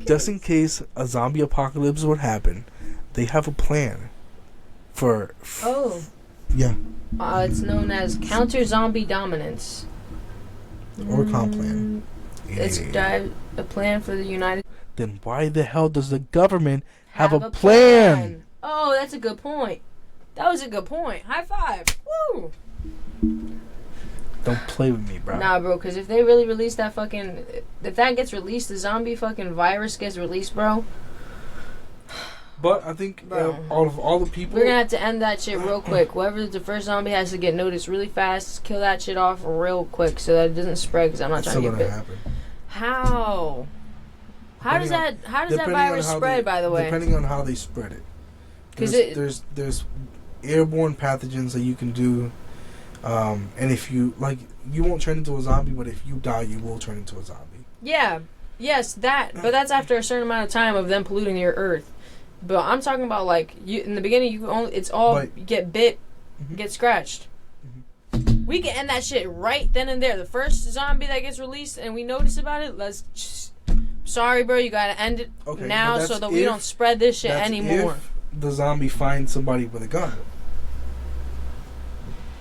Just in case a zombie apocalypse would happen, they have a plan for. Oh. Yeah. It's known as counter zombie dominance. Or comp plan. It's a plan for the United. Then why the hell does the government have a plan? Oh, that's a good point. That was a good point. High five. Woo. Don't play with me, bro. Nah, bro, because if they really release that fucking... If that gets released, the zombie fucking virus gets released, bro. But I think Bro. all the people. We're gonna have to end that shit real quick. Whoever's the first zombie has to get noticed really fast. Kill that shit off real quick so that it doesn't spread, because I'm not It's trying still to get gonna bit. happen. How? How does that Depending virus on how spread, by the way? Depending on how they spread it. 'Cause There's airborne pathogens that you can do. And if you you won't turn into a zombie, but if you die, you will turn into a zombie. Yeah. Yes, that. But that's after a certain amount of time of them polluting your earth. But I'm talking about like you in the beginning. You get bit, get scratched. We can end that shit right then and there. The first zombie that gets released and we notice about it, sorry, bro, you gotta end it now so that we don't spread this shit anymore. If the zombie finds somebody with a gun.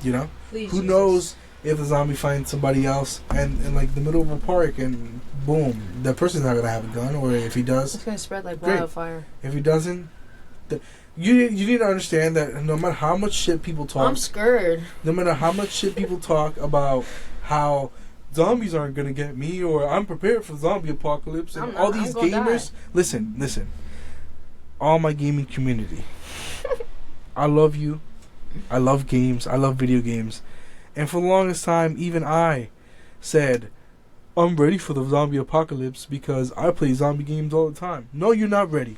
You know? Please, Who Jesus. knows if the zombie finds somebody else and in like the middle of a park and boom, that person's not gonna have a gun, or if he does, It's gonna spread like great. wildfire. If he doesn't, you need to understand that no matter how much shit people talk, I'm scared. no matter how much shit people talk about how zombies aren't gonna get me, or I'm prepared for zombie apocalypse, and all these gamers. Listen, all my gaming community, I love you. I love games. I love video games. And for the longest time, even I said, I'm ready for the zombie apocalypse because I play zombie games all the time. No, you're not ready.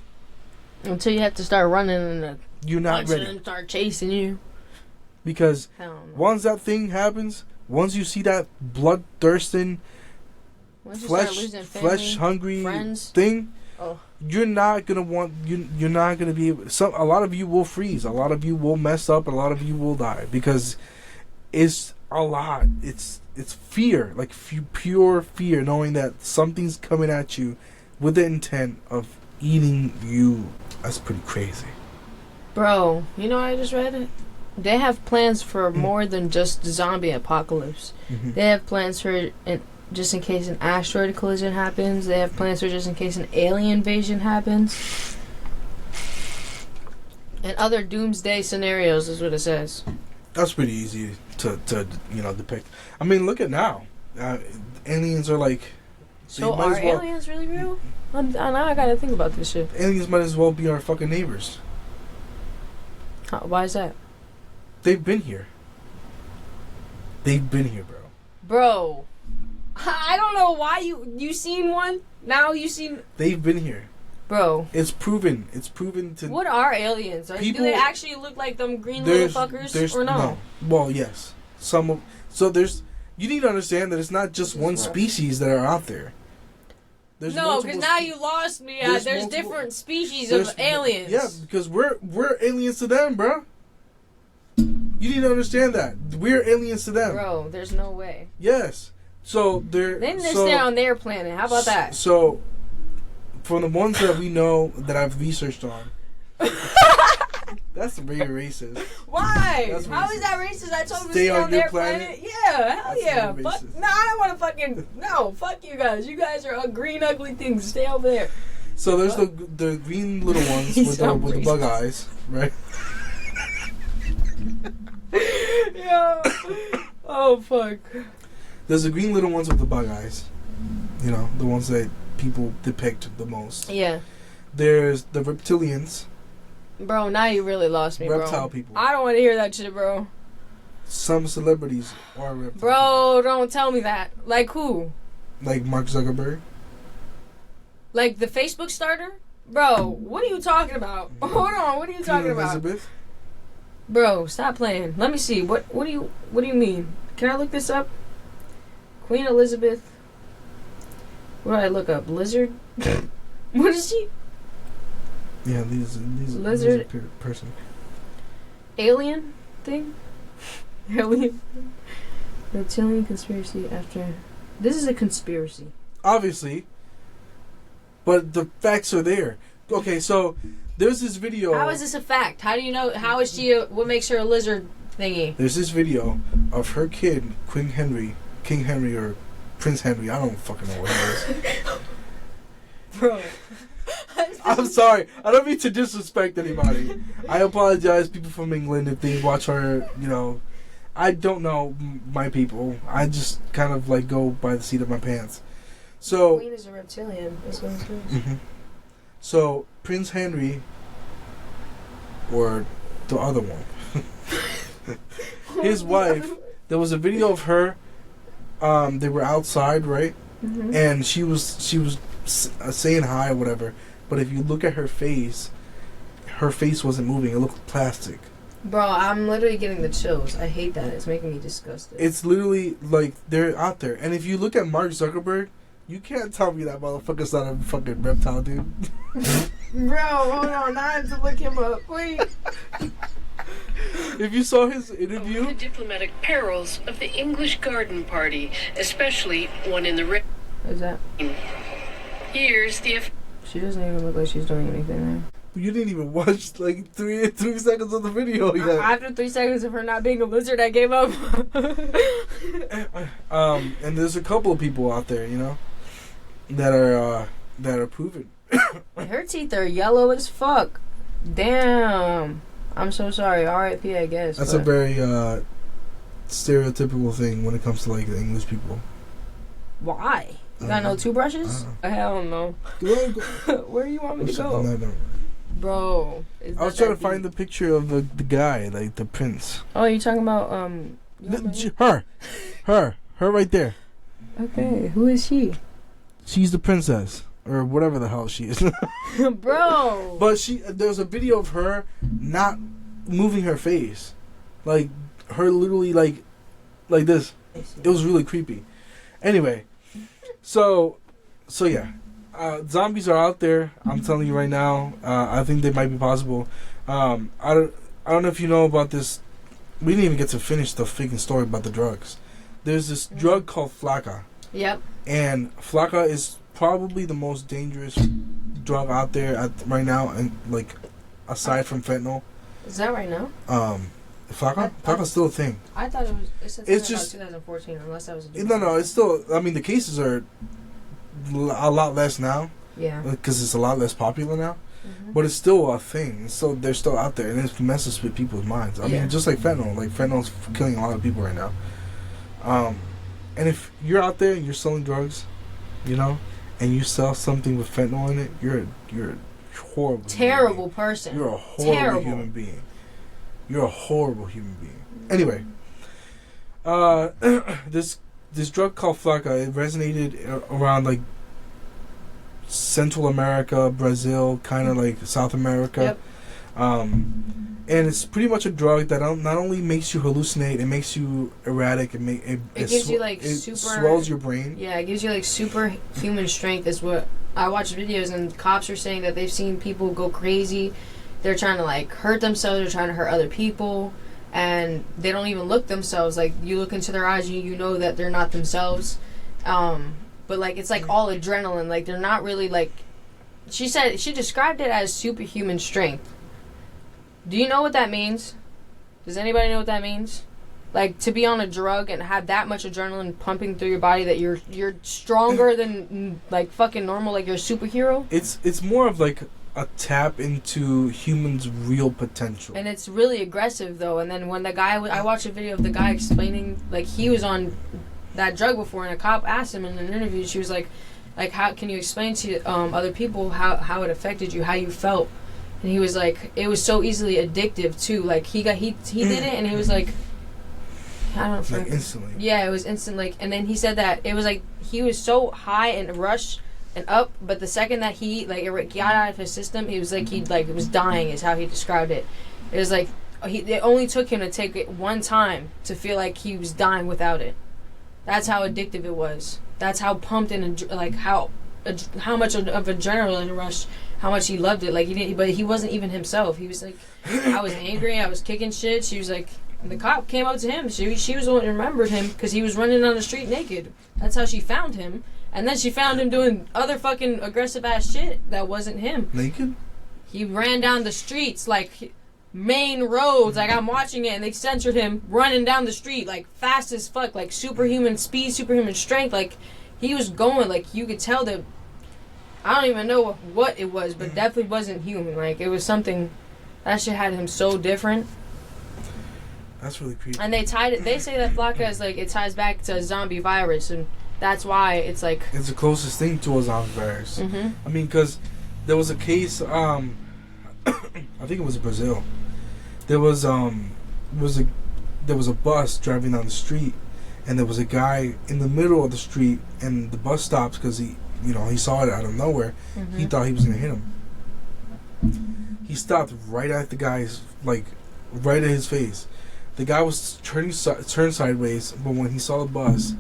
Until you have to start running and You're not ready. and start chasing you. Because Hell no. once that thing happens, once you see that bloodthirsting, Once you start losing family, flesh-hungry friends. thing, Oh. you're not gonna want. You're not gonna be able. A lot of you will freeze. A lot of you will mess up. And a lot of you will die because it's a lot. It's fear, like pure fear, knowing that something's coming at you with the intent of eating you. That's pretty crazy. Bro, you know what I just read? They have plans for more than just the zombie apocalypse. Mm-hmm. They have plans for just in case an asteroid collision happens. They have plans for just in case an alien invasion happens. And other doomsday scenarios is what it says. That's pretty easy to depict. I mean, look at now. Aliens are like. So are aliens really real? Now I gotta think about this shit. Aliens might as well be our fucking neighbors. Why is that? They've been here. They've been here, bro. Bro, I don't know why you seen one. Now you seen. They've been here. Bro, It's proven. It's proven to. what are aliens? Do People- they actually look like them green little fuckers or no? Well, yes. You need to understand that it's not just one species that are out there. There's No, multiple because now spe- you lost me. there's There's multiple- different species there's- of aliens. Yeah, because we're aliens to them, bro. You need to understand that we're aliens to them. Bro, there's no way. Yes. So they're. Then they're so, stay on their planet. How about that? So, from the ones that we know that I've researched on, that's very racist. Why? That's How racist. is that racist? I told them to Stay stay on on your their planet? planet. Yeah, hell That's yeah. very Fuck, racist. no, I don't want to fucking. No, fuck you guys. You guys are green, ugly things. Stay over there. So there's the green little ones He's with so the bug racist. eyes, right? Yo. Oh, fuck. There's the green little ones with the bug eyes. You know, the ones that people depict the most. Yeah. There's the reptilians, Bro, now you really lost me, reptile bro. people. I don't want to hear that shit, bro. Some celebrities are reptile. Bro, don't tell me that. Like who? Like Mark Zuckerberg. Like the Facebook starter? Bro, what are you talking about? Hold on, what are you talking Queen about? Elizabeth. Bro, stop playing. Let me see. What do you mean? Can I look this up? Queen Elizabeth. What did I look up? Lizard? What is she? Yeah, these Lizard. person. Alien thing? Alien? Reptilian conspiracy after. This is a conspiracy. Obviously. But the facts are there. Okay, so there's this video. How is this a fact? How do you know? How is she? What makes her a lizard thingy? There's this video of her kid, King Henry, or Prince Henry. I don't fucking know what he is. Bro. I'm sorry. I don't mean to disrespect anybody. I apologize, people from England, if they watch our, I don't know my people. I just kind of like go by the seat of my pants. So. Queen is a reptilian. That's what it says. Mm-hmm. So Prince Henry, or the other one, his wife. There was a video of her. They were outside, right? Mm-hmm. And she was saying hi or whatever. But if you look at her face wasn't moving. It looked plastic. Bro, I'm literally getting the chills. I hate that. It's making me disgusted. It's literally like they're out there. And if you look at Mark Zuckerberg, you can't tell me that motherfucker's not a fucking reptile, dude. Bro, hold on. I have to look him up. Wait. If you saw his interview, The diplomatic perils of the English garden party, especially one in the rain. What is that? Here's the She doesn't even look like she's doing anything you didn't even watch like three seconds of the video there. yet. After 3 seconds of her not being a lizard, I gave up. And there's a couple of people out there, you know, that are proven. Her teeth are yellow as fuck. Damn. I'm so sorry. R.I.P. I guess. That's a very stereotypical thing when it comes to like the English people. Why? You got no toothbrushes? Hell no. Where do you want me to go? No. Bro. I was trying to find the picture of the guy, like the prince. Oh, you talking about Her right there. Okay, who is she? She's the princess or whatever the hell she is. Bro. But there's a video of her not moving her face, like her literally like this. It was really creepy. Anyway, so yeah. Zombies are out there. I'm telling you right now. I think they might be possible. I don't know if you know about this. We didn't even get to finish the freaking story about the drugs. There's this drug called Flakka. Yep. And Flakka is probably the most dangerous drug out there right now, and like aside from fentanyl. Is that right now? Flakka's still a thing. I thought it was. It said It's something just about 2014, unless that was a no. It's still. I mean, the cases are a lot less now. Yeah. Because it's a lot less popular now. Mm-hmm. But it's still a thing. So they're still out there, and it messes with people's minds. I mean, just like fentanyl. Like fentanyl's killing a lot of people right now. And if you're out there and you're selling drugs, you know, and you sell something with fentanyl in it, you're a horrible, terrible person. You're a horrible human being. You're a horrible human being. Anyway, this drug called Flakka, it resonated around like Central America, Brazil, kind of like South America. Yep. And it's pretty much a drug that not only makes you hallucinate, it makes you erratic. It gives you like it super swells your brain. Yeah, it gives you like superhuman strength. Is what I watch videos, and cops are saying that they've seen people go crazy. They're trying to like hurt themselves. They're trying to hurt other people, and they don't even look themselves. Like you look into their eyes, and you know that they're not themselves. But like it's like all adrenaline. Like they're not really like. She described it as superhuman strength. Do you know what that means? Does anybody know what that means? Like to be on a drug and have that much adrenaline pumping through your body that you're stronger than like fucking normal, like you're a superhero? It's more of like a tap into humans' real potential. And it's really aggressive though. And then when the guy, I watched a video of the guy explaining like he was on that drug before, and a cop asked him in an interview, she was like how can you explain to other people how it affected you, how you felt? And he was like, it was so easily addictive too. Like he did it, and he was like, I don't know. Like instantly. Yeah, it was instant. Like, and then he said that it was like he was so high and rushed and up, but the second that he like it got out of his system, he was like it was dying. Is how he described it. It was like it only took him to take it one time to feel like he was dying without it. That's how addictive it was. That's how pumped and like how much of adrenaline rush. How much he loved it, like he didn't, but he wasn't even himself. He was like, I was angry, I was kicking shit. She was like, the cop came up to him. She was the one who remembered him because he was running down the street naked. That's how she found him, and then she found him doing other fucking aggressive ass shit that wasn't him. Naked? He ran down the streets like main roads. Like I'm watching it, and they censored him running down the street like fast as fuck, like superhuman speed, superhuman strength. Like he was going, like you could tell that. I don't even know what it was, but definitely wasn't human. Like, it was something... That shit had him so different. That's really creepy. And they say that Flakka is, like, it ties back to a zombie virus, and that's why it's, like... It's the closest thing to a zombie virus. Mm-hmm. I mean, because there was a case, I think it was Brazil. There was a bus driving down the street, and there was a guy in the middle of the street, and the bus stops because he saw it out of nowhere. Mm-hmm. He thought he was going to hit him. He stopped right at the guy's, like, right at his face. The guy was turned sideways, but when he saw the bus,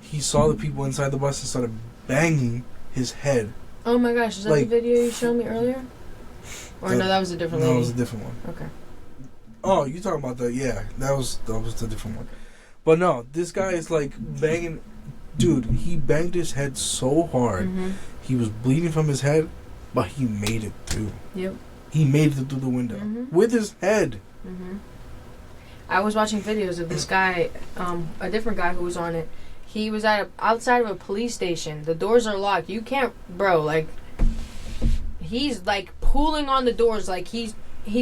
he saw the people inside the bus and started banging his head. Oh my gosh, is that Like, the video you showed me earlier? Or no, that was a different No, lady. it was a different one. Okay. Oh, you talking about the that was the different one. But no, this guy is like banging. Dude, he banged his head so hard. Mm-hmm. He was bleeding from his head, but he made it through. Yep. He made it through the window Mhm. with his head. Mm-hmm. I was watching videos of this guy, a different guy who was on it. He was outside of a police station. The doors are locked. You can't, bro. Like, he's like pulling on the doors. Like he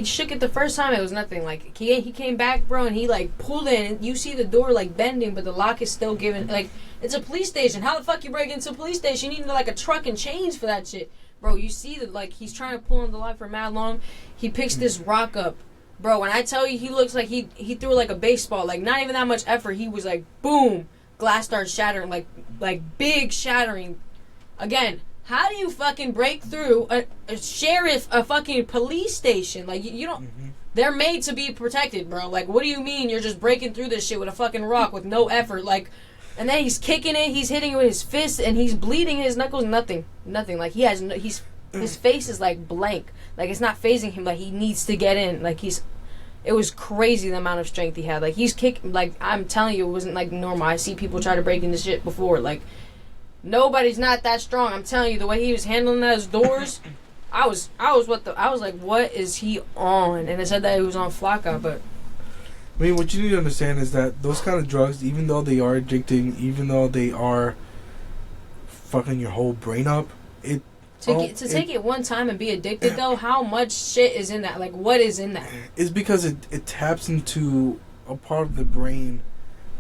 shook it the first time. It was nothing. Like he came back, bro, and he like pulled in. You see the door like bending, but the lock is still giving. Like, it's a police station. How the fuck you break into a police station? You need like a truck and chains for that shit, bro. You see that like he's trying to pull on the lock for mad long. He picks this rock up. Bro, when I tell you he looks like he threw like a baseball, like not even that much effort, he was like, boom, glass starts shattering, like big shattering. Again, how do you fucking break through a sheriff, a fucking police station? Like, you don't, they're made to be protected, bro. Like, what do you mean you're just breaking through this shit with a fucking rock with no effort? Like, and then he's kicking it, he's hitting it with his fist, and he's bleeding his knuckles, nothing. Like, his face is like blank. Like, it's not phasing him. Like, he needs to get in. Like, it was crazy the amount of strength he had. Like, he's kicking. Like, I'm telling you, it wasn't like normal. I see people try to break into shit before. Like, nobody's not that strong. I'm telling you, the way he was handling those doors, I was like, what is he on? And it said that he was on Flocka, but I mean, what you need to understand is that those kind of drugs, even though they are addicting, even though they are fucking your whole brain up, to take it one time and be addicted, though, how much shit is in that? Like, what is in that? It's because it taps into a part of the brain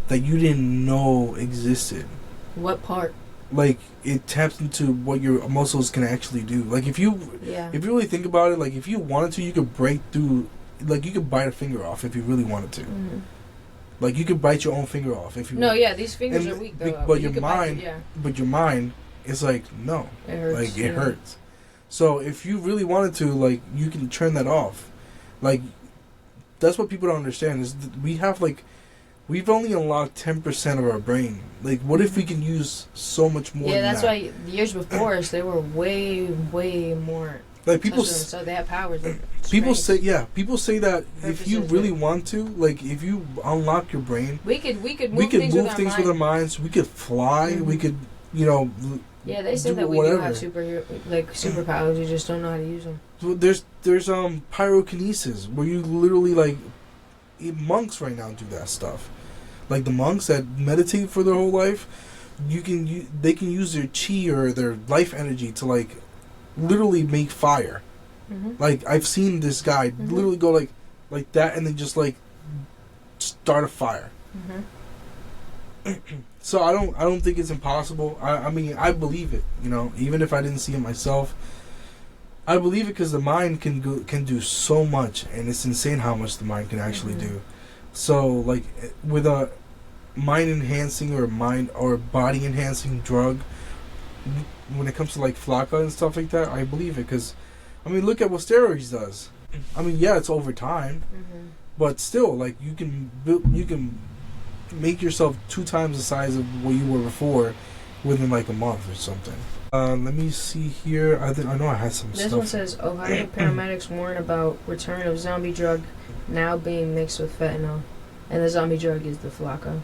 that you didn't know existed. What part? Like, it taps into what your muscles can actually do. Like, if you really think about it, like, if you wanted to, you could break through, like, you could bite a finger off if you really wanted to. Mm-hmm. Like, you could bite your own finger off if you No, wanted. yeah, these fingers are weak, though. But your mind, it's like, no. It hurts. Like, it hurts. So, if you really wanted to, like, you can turn that off. Like, that's what people don't understand, is that we've only unlocked 10% of our brain. Like, what if we can use so much more than that's that? why the years before us, they were way, way more. Like, people so they have powers. people say that if you Purposes, really yeah. want to, like, if you unlock your brain, we could move things with with our minds. We could fly. Mhm. We could, Yeah, they say do that we whatever. do have superpowers. You just don't know how to use them. There's pyrokinesis where you literally, like, monks right now do that stuff. Like, the monks that meditate for their whole life, they can use their chi or their life energy to, like, literally make fire. Mm-hmm. Like, I've seen this guy literally go like that and then just, like, start a fire. Mm-hmm. So I don't think it's impossible. I mean, I believe it. Even if I didn't see it myself, I believe it because the mind can do so much, and it's insane how much the mind can actually do. So, like, with a mind enhancing or body enhancing drug, when it comes to, like, Flocka and stuff like that, I believe it because, I mean, look at what steroids does. I mean, yeah, it's over time, but still, like, you can make yourself 2 times the size of what you were before within, like, a month or something. Let me see here. I know I had some This stuff. one says Ohio paramedics warn about return of zombie drug now being mixed with fentanyl, and the zombie drug is the Flocka,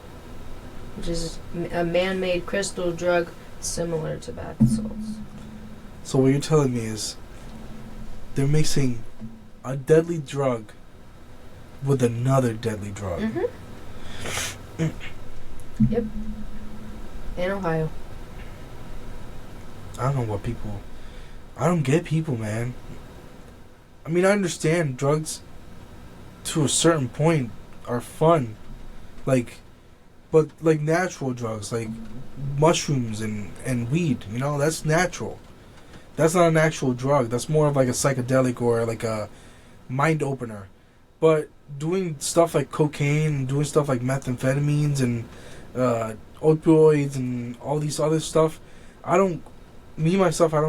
which is a man-made crystal drug similar to bath salts. So what you're telling me is they're mixing a deadly drug with another deadly drug. Yep. In Ohio. I don't know I don't get people, man. I mean, I understand drugs to a certain point are fun. But natural drugs, like mushrooms and weed, that's natural. That's not an actual drug. That's more of like a psychedelic or like a mind opener. But doing stuff like cocaine and doing stuff like methamphetamines and opioids and all these other stuff, I don't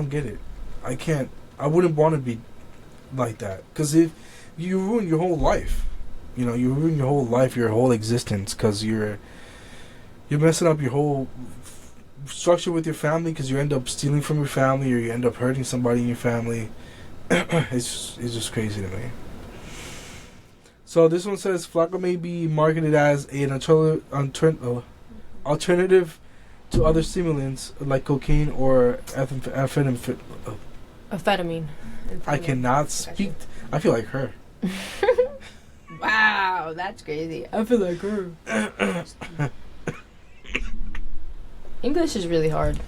get it. I wouldn't want to be like that. Because if you ruin your whole life. You know, you ruin your whole life, your whole existence, because you're messing up your whole structure with your family, because you end up stealing from your family, or you end up hurting somebody in your family. It's just crazy to me. So this one says Flacco may be marketed as an alternative to other stimulants like cocaine or amphetamine. Amphetamine. I cannot speak. I feel like her. Wow, that's crazy. I feel like her. English is really hard.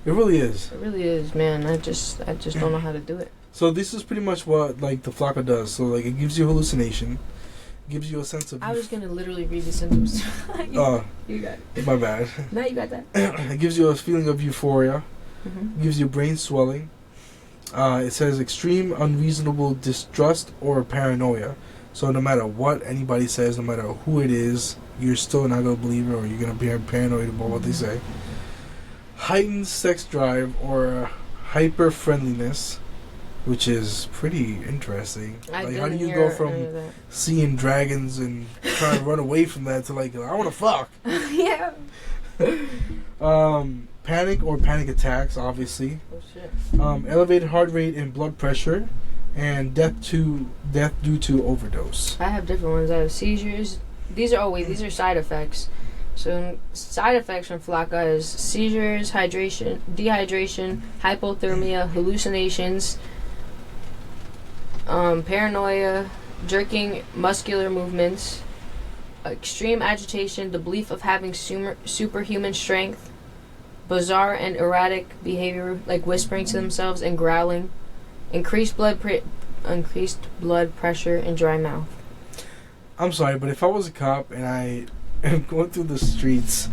It really is. It really is, man. I just don't know how to do it. So this is pretty much what like the Flacco does. So like it gives you hallucination, gives you a sense of. I was gonna literally read the sentence. You got it. My bad. Now you got that. It gives you a feeling of euphoria. Mm-hmm. Gives you brain swelling. It says extreme unreasonable distrust or paranoia. So no matter what anybody says, no matter who it is, you're still not gonna believe it, or you're gonna be paranoid about what they say. Heightened sex drive or hyper friendliness, which is pretty interesting. Like, how do you go from seeing dragons and trying to run away from that to like, I want to fuck? Yeah. Panic or panic attacks, obviously. Oh shit. Elevated heart rate and blood pressure, and death due to overdose. I have different ones. I have seizures. These are side effects. So side effects from Flacco is seizures, dehydration, hypothermia, hallucinations, paranoia, jerking muscular movements, extreme agitation, the belief of having superhuman strength, bizarre and erratic behavior like whispering to themselves and growling, increased blood pressure, and dry mouth. I'm sorry, but if I was a cop and I am going through the streets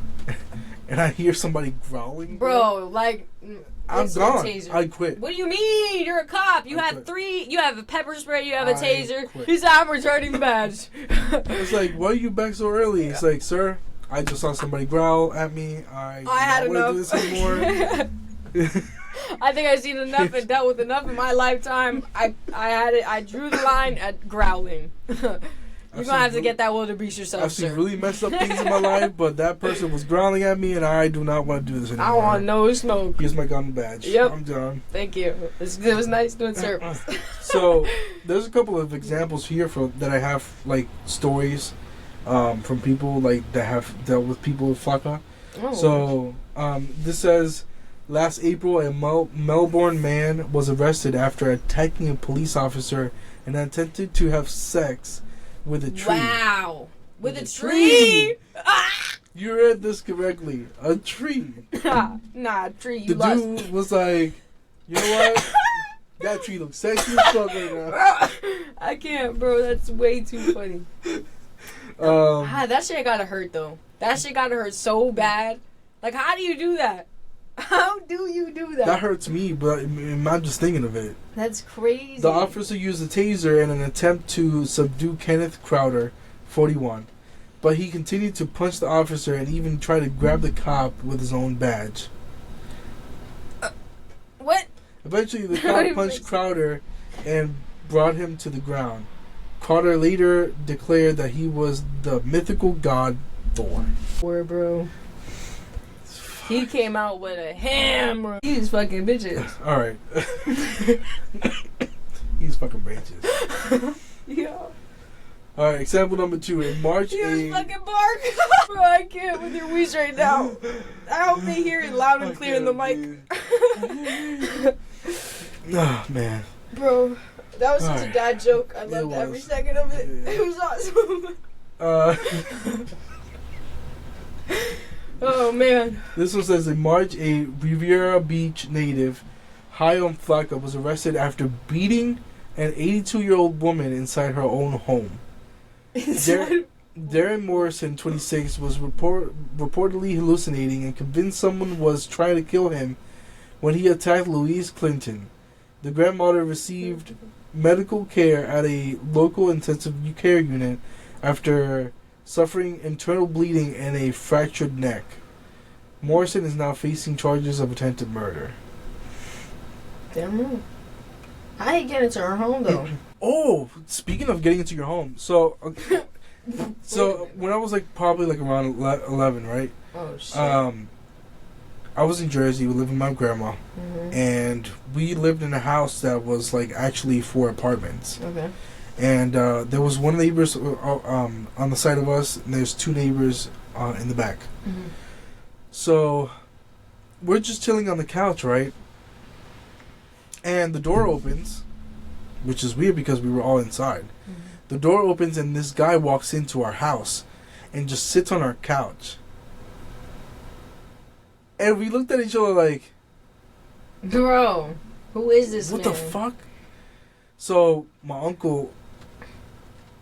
and I hear somebody growling, bro, like I'm gone. I quit. What do you mean? You're a cop. You have you have a pepper spray, you have a taser. He said, I'm returning the badge. It's like, why are you back so early? It's like, sir, I just saw somebody growl at me. I had enough. Do this anymore. I think I've seen enough and dealt with enough in my lifetime. I had it. I drew the line at growling. You're going to have to get that wildebeest yourself, I've seen sir. really messed up things in my life, but that person was growling at me, and I do not want to do this anymore. I want no smoke. Here's my gun badge. Yep. I'm done. Thank you. It was nice doing service. So, there's a couple of examples here that I have, like, stories from people, like, that have dealt with people with Flacco. Oh. So, this says, last April, a Melbourne man was arrested after attacking a police officer and attempted to have sex with a tree. Wow. With a tree? Ah! You read this correctly. A tree. Nah, tree. The dude was like, you know what? That tree looks sexy as fuck right now. I can't, bro. That's way too funny. That shit gotta hurt, though. That shit gotta hurt so bad. Like, how do you do that? How do you do that? That hurts me, but I'm just thinking of it. That's crazy. The officer used a taser in an attempt to subdue Kenneth Crowder, 41. But he continued to punch the officer and even tried to grab the cop with his own badge. What? Eventually, the cop punched Crowder and brought him to the ground. Crowder later declared that he was the mythical god Thor. Poor bro. He came out with a hammer. These fucking bitches. Alright. He's fucking branches. Yeah. Alright, example number 2. In March, he was fucking bark. Bro, I can't with your wheeze right now. I hope they hear it loud and clear in the mic. Oh, man. Bro, that was such a dad joke. I loved every second of it. It was awesome. Oh, man. This one says, in March, a Riviera Beach native, high on Flacco, was arrested after beating an 82-year-old woman inside her own home. Darren Morrison, 26, was reportedly hallucinating and convinced someone was trying to kill him when he attacked Louise Clinton. The grandmother received medical care at a local intensive care unit after suffering internal bleeding and a fractured neck. Morrison is now facing charges of attempted murder. Damn right. How you get into her home, though? Oh, speaking of getting into your home, so So when I was like probably like around 11, right? Oh shit. I was in Jersey. We lived with my grandma, and we lived in a house that was like actually 4 apartments. Okay. And there was one neighbors on the side of us, and there's 2 neighbors in the back. So we're just chilling on the couch, right? And the door opens, which is weird because we were all inside. The door opens and this guy walks into our house and just sits on our couch. And we looked at each other like, Bro, who is this what man? the fuck? So my uncle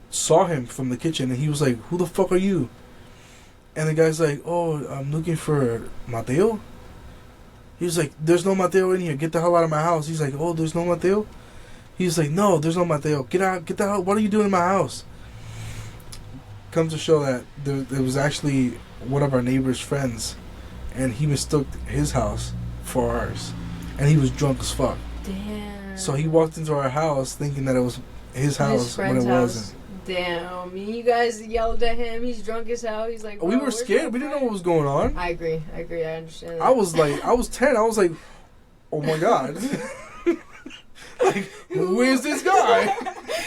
saw him from the kitchen and he was like, who the fuck are you? And the guy's like, oh, I'm looking for Mateo. He was like, there's no Mateo in here. Get the hell out of my house. He's like, oh, there's no Mateo? He's like, no, there's no Mateo. Get out. Get the hell. What are you doing in my house? Comes to show that there was actually one of our neighbor's friends, and he mistook his house for ours. And he was drunk as fuck. Damn. So he walked into our house thinking that it was his house when it wasn't. Damn. You guys yelled at him. He's drunk as hell. He's like, We were scared. We didn't know what was going on. I agree. I understand that. I was 10. I was like, oh my God. Like, who is this guy?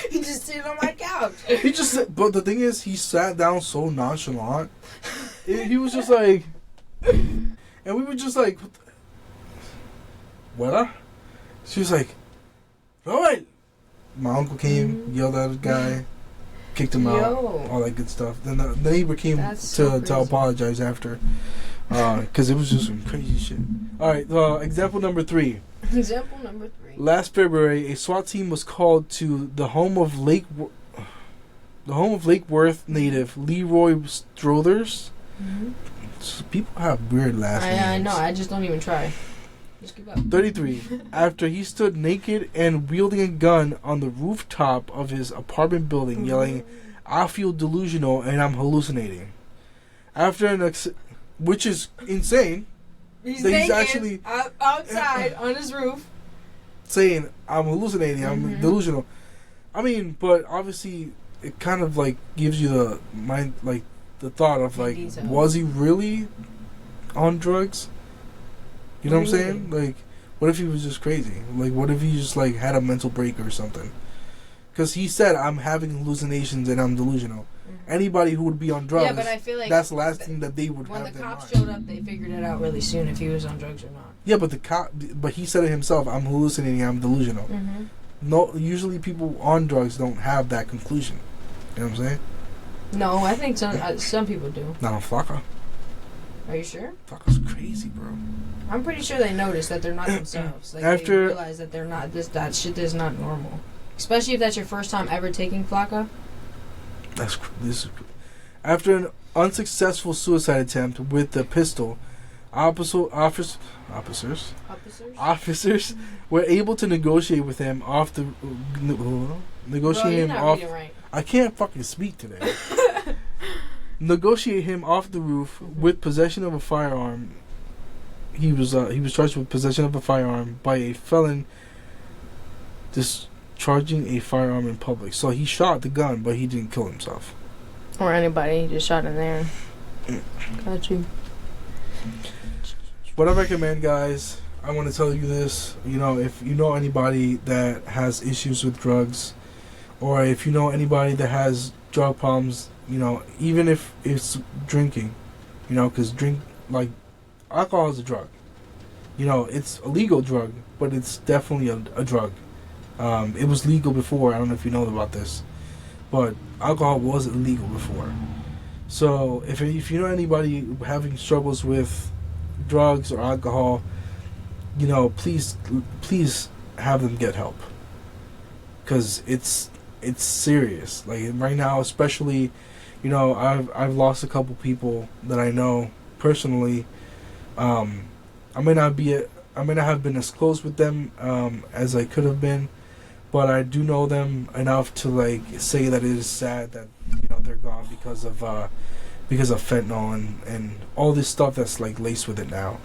He just sitting on my couch. He just said, but the thing is, he sat down so nonchalant. He was just like, and we were just like, what? She was like, all right. My uncle came, yelled at the guy, kicked him out, all that good stuff. Then the neighbor came to apologize after, because it was just some crazy shit. All right, example number 3. Example number 3. Last February, a SWAT team was called to the home of Lake Worth native Leroy Strothers. So people have weird last names. I know. I just don't even try. Just give up. 33. After he stood naked and wielding a gun on the rooftop of his apartment building, yelling, "I feel delusional and I'm hallucinating." After which is insane. He's that naked, he's actually outside on his roof saying, "I'm hallucinating, I'm delusional." I mean, but obviously it kind of like gives you the mind, like the thought of like, was he really on drugs? You know what I'm saying? Like, what if he was just crazy? Like, what if he just like had a mental break or something? Because he said, "I'm having hallucinations and I'm delusional." Anybody who would be on drugs, but I feel like that's the last thing that they would when have. the cops showed up, they figured it out really soon if he was on drugs or not. Yeah, but but he said it himself. "I'm hallucinating. I'm delusional." No, usually people on drugs don't have that conclusion. You know what I'm saying? No, I think some people do. No, Flocka. Are you sure? Flocka's crazy, bro. I'm pretty sure they notice that they're not themselves. Like they realize that they're not that shit is not normal. Especially if that's your first time ever taking Flocka. After an unsuccessful suicide attempt with a pistol, officers were able to negotiate with him off the Right. I can't fucking speak today. Negotiate him off the roof with possession of a firearm. He was charged with possession of a firearm by a felon discharging a firearm in public. So he shot the gun, but he didn't kill himself. Or anybody, he just shot in there. Got you. What I recommend, guys, I want to tell you this. You know, if you know anybody that has issues with drugs, or if you know anybody that has drug problems, you know, even if it's drinking, you know, because alcohol is a drug. You know, it's a legal drug, but it's definitely a drug. It was legal before. I don't know if you know about this, but alcohol was illegal before. So if you know anybody having struggles with drugs or alcohol, you know, please have them get help, because it's serious. Like right now, especially, you know, I've lost a couple people that I know personally. I may not have been as close with them as I could have been, but I do know them enough to like say that it is sad that, you know, they're gone because of fentanyl and all this stuff that's like laced with it now.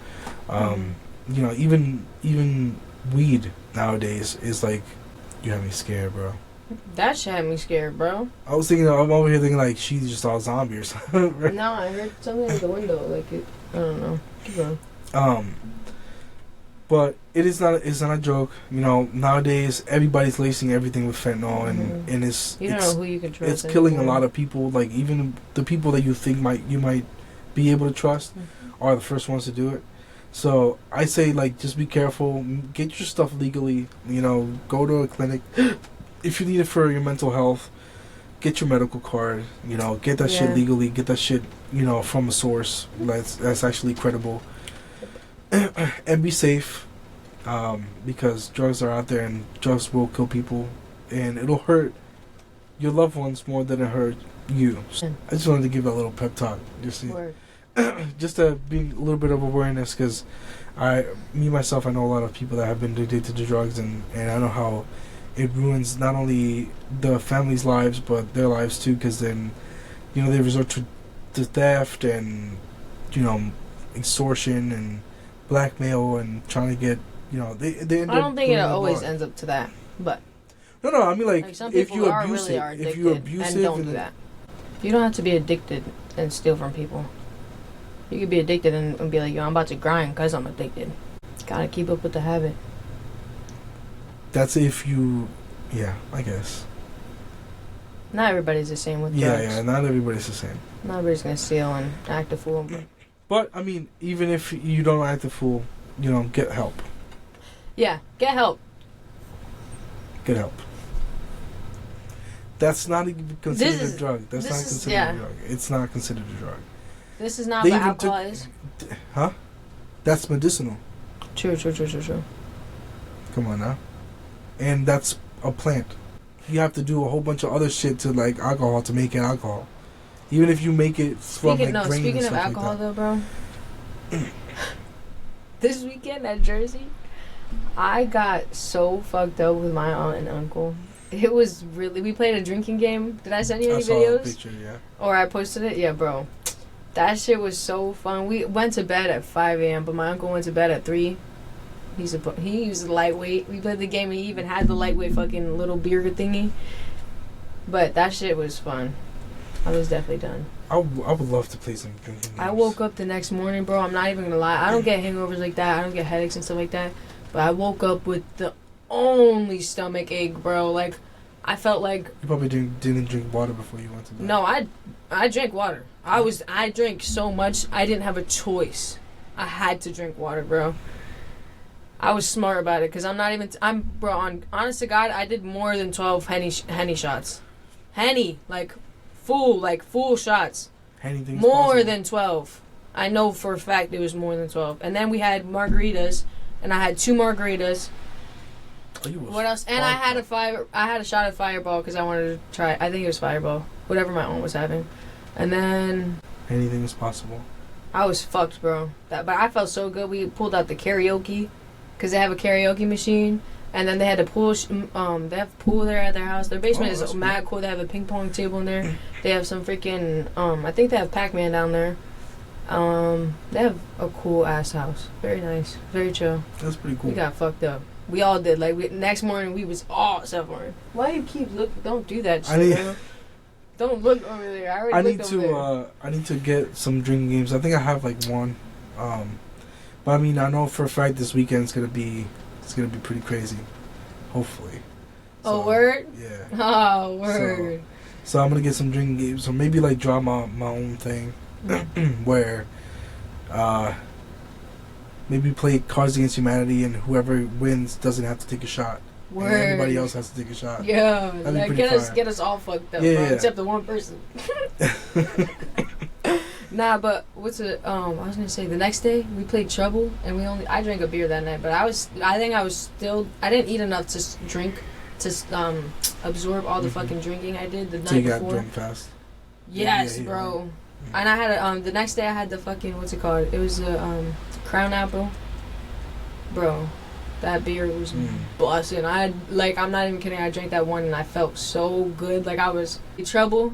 You know, even weed nowadays is like, you have me scared, bro. That shit had me scared, bro. I'm over here thinking like she just saw a zombie or something. Right? No, I heard something at the window. Like it. I don't know. Keep going. But it's not a joke. You know, nowadays everybody's lacing everything with fentanyl, and it's You don't know who you can trust. it's killing a anymore. lot of people. Like even the people that you think you might be able to trust are the first ones to do it. So I say like just be careful. Get your stuff legally. You know, go to a clinic if you need it for your mental health. Get your medical card. You know, get that shit legally. Get that shit from a source that's actually credible. And be safe, because drugs are out there and drugs will kill people, and it'll hurt your loved ones more than it hurt you. I just wanted to give that little pep talk, just to be a little bit of awareness, because myself, I know a lot of people that have been addicted to drugs, and I know how it ruins not only the family's lives but their lives too, because then they resort to theft and extortion and blackmail and trying to get they end I don't up think it going always hard. ends up to that, but No, I mean like some if people you are abuse really it, are addicted if you're abusive and don't do that. You don't have to be addicted and steal from people. You could be addicted and be like, yo, I'm about to grind because I'm addicted. Gotta keep up with the habit. That's if you, I guess. Not everybody's the same with drugs. Yeah, not everybody's the same. Not everybody's gonna steal and act a fool. But I mean, even if you don't act a fool, get help. Yeah, get help. Get help. That's not even considered a drug. That's not considered a drug. It's not considered a drug. This is not what alcohol is. Huh? That's medicinal. True. Come on now. And that's a plant. You have to do a whole bunch of other shit to like alcohol to make it alcohol. Even if you make it from grain and Speaking of stuff alcohol like that. though, bro. This weekend at Jersey, I got so fucked up with my aunt and uncle. It was really... We played a drinking game. Did I send you any videos? I saw a picture, yeah. Or I posted it? Yeah, bro. That shit was so fun. We went to bed at 5 a.m., but my uncle went to bed at 3. He was lightweight. We played the game, and he even had the lightweight fucking little beer thingy. But that shit was fun. I was definitely done. I would love to play some drinking games. I woke up the next morning, bro. I'm not even gonna lie. I don't get hangovers like that. I don't get headaches and stuff like that. But I woke up with the only stomach ache, bro. Like, I felt like... You probably didn't drink water before you went to bed. No, I drank water. I drank so much, I didn't have a choice. I had to drink water, bro. I was smart about it, because honest to God, I did more than 12 Henny shots. Henny, full shots. Anything's More possible. than 12. I know for a fact it was more than 12. And then we had margaritas, and I had 2 margaritas. What else? And I had a shot of Fireball because I wanted to try. I think it was Fireball, whatever my aunt was having. And then anything is possible. I was fucked, bro. But I felt so good. We pulled out the karaoke because they have a karaoke machine, and then they had a pool. They have a pool there at their house. Their basement is mad cool. They have a ping pong table in there. They have some freaking. I think they have Pac-Man down there. They have a cool ass house. Very nice. Very chill. That's pretty cool. We got fucked up. We all did. Next morning we was all suffering. Why you keep looking? Don't do that shit, bro. Don't look over there. I already looked over there. I need to get some drinking games. I think I have one. But I mean, I know for a fact this weekend it's gonna be pretty crazy. Hopefully. Oh, word? Yeah. Oh, word. So I'm gonna get some drinking games, or maybe draw my own thing, where, maybe play Cards Against Humanity, and whoever wins doesn't have to take a shot. Word. And everybody else has to take a shot. Yeah, get us all fucked up, bro, except the one person. Nah, but I was gonna say the next day we played Trouble, and I drank a beer that night, but I didn't eat enough to drink to absorb all the fucking drinking I did the night before. So you got drunk fast. Yes, bro. And I had the next day I had the fucking, what's it called? It was a Crown Apple. Bro, that beer was busting. I'm not even kidding. I drank that one and I felt so good. I was in trouble.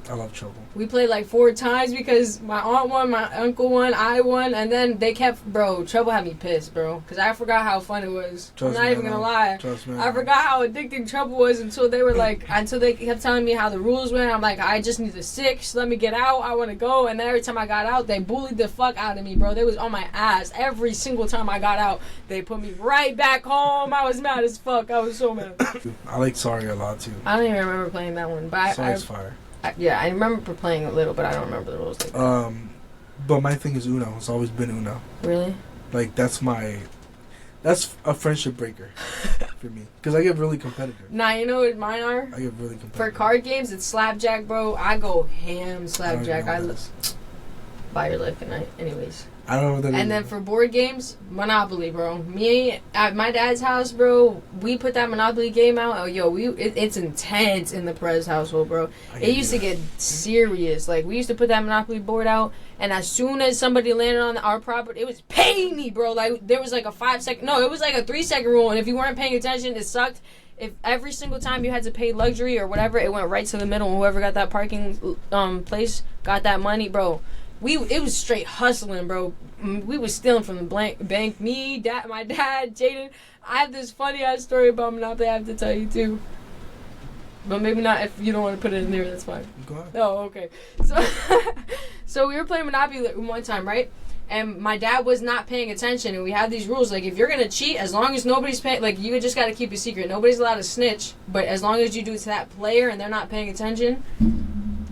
I love Trouble. We played like 4 times because my aunt won, my uncle won, I won, and then they kept, bro, Trouble had me pissed, bro, because I forgot how fun it was. I'm not even gonna lie. Trust me. I forgot how addicting Trouble was until they were like, until they kept telling me how the rules went. I'm like, I just need a 6. Let me get out. I want to go. And then every time I got out, they bullied the fuck out of me, bro. They was on my ass every single time I got out. They put me right back home. I was mad as fuck. I was so mad. I like Sorry a lot too. I don't even remember playing that one, but Sorry's fire. yeah, I remember playing a little, but I don't remember the rules. Like that. But my thing is Uno. It's always been Uno. Really? Like that's a friendship breaker for me because I get really competitive. Nah, you know what mine are? I get really competitive. For card games, it's Slapjack, bro. I go ham Slapjack. I I don't know look by your life good night. Anyways. I don't know what that is. And then for board games, Monopoly, bro. Me at my dad's house, bro. We put that Monopoly game out. Oh, yo, it's intense in the Perez household, bro. It used to get serious. Like we used to put that Monopoly board out, and as soon as somebody landed on our property, it was paying me, bro. Like there was like a 5-second, no, it was like a 3-second rule, and if you weren't paying attention, it sucked. If every single time you had to pay luxury or whatever, it went right to the middle, and whoever got that parking place got that money, bro. It was straight hustling, bro. We was stealing from the bank. Me, my dad, Jaden. I have this funny ass story about Monopoly I have to tell you too. But maybe not if you don't want to put it in there. That's fine. Go ahead. Oh, okay. So we were playing Monopoly one time, right? And my dad was not paying attention, and we had these rules like if you're gonna cheat, as long as nobody's paying, like you just gotta keep it secret. Nobody's allowed to snitch, but as long as you do it to that player and they're not paying attention,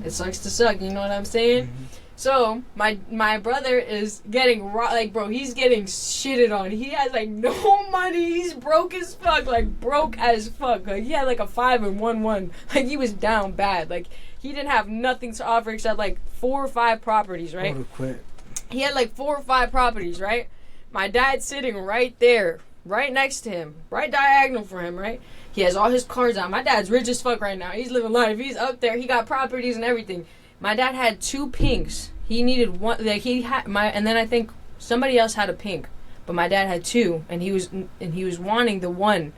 it sucks to suck. You know what I'm saying? Mm-hmm. So, my brother is getting, like, bro, he's getting shitted on. He has, like, no money. He's broke as fuck. Like, broke as fuck. Like, he had, like, a 5 and 1-1. Like, he was down bad. Like, he didn't have nothing to offer except, like, 4 or 5 properties, right? I would have quit. He had, like, 4 or 5 properties, right? My dad's sitting right there, right next to him, right diagonal for him, right? He has all his cards out. My dad's rich as fuck right now. He's living life. He's up there. He got properties and everything. My dad had 2 pinks. He needed one. Like and then I think somebody else had a pink, but my dad had 2, and he was wanting the 1.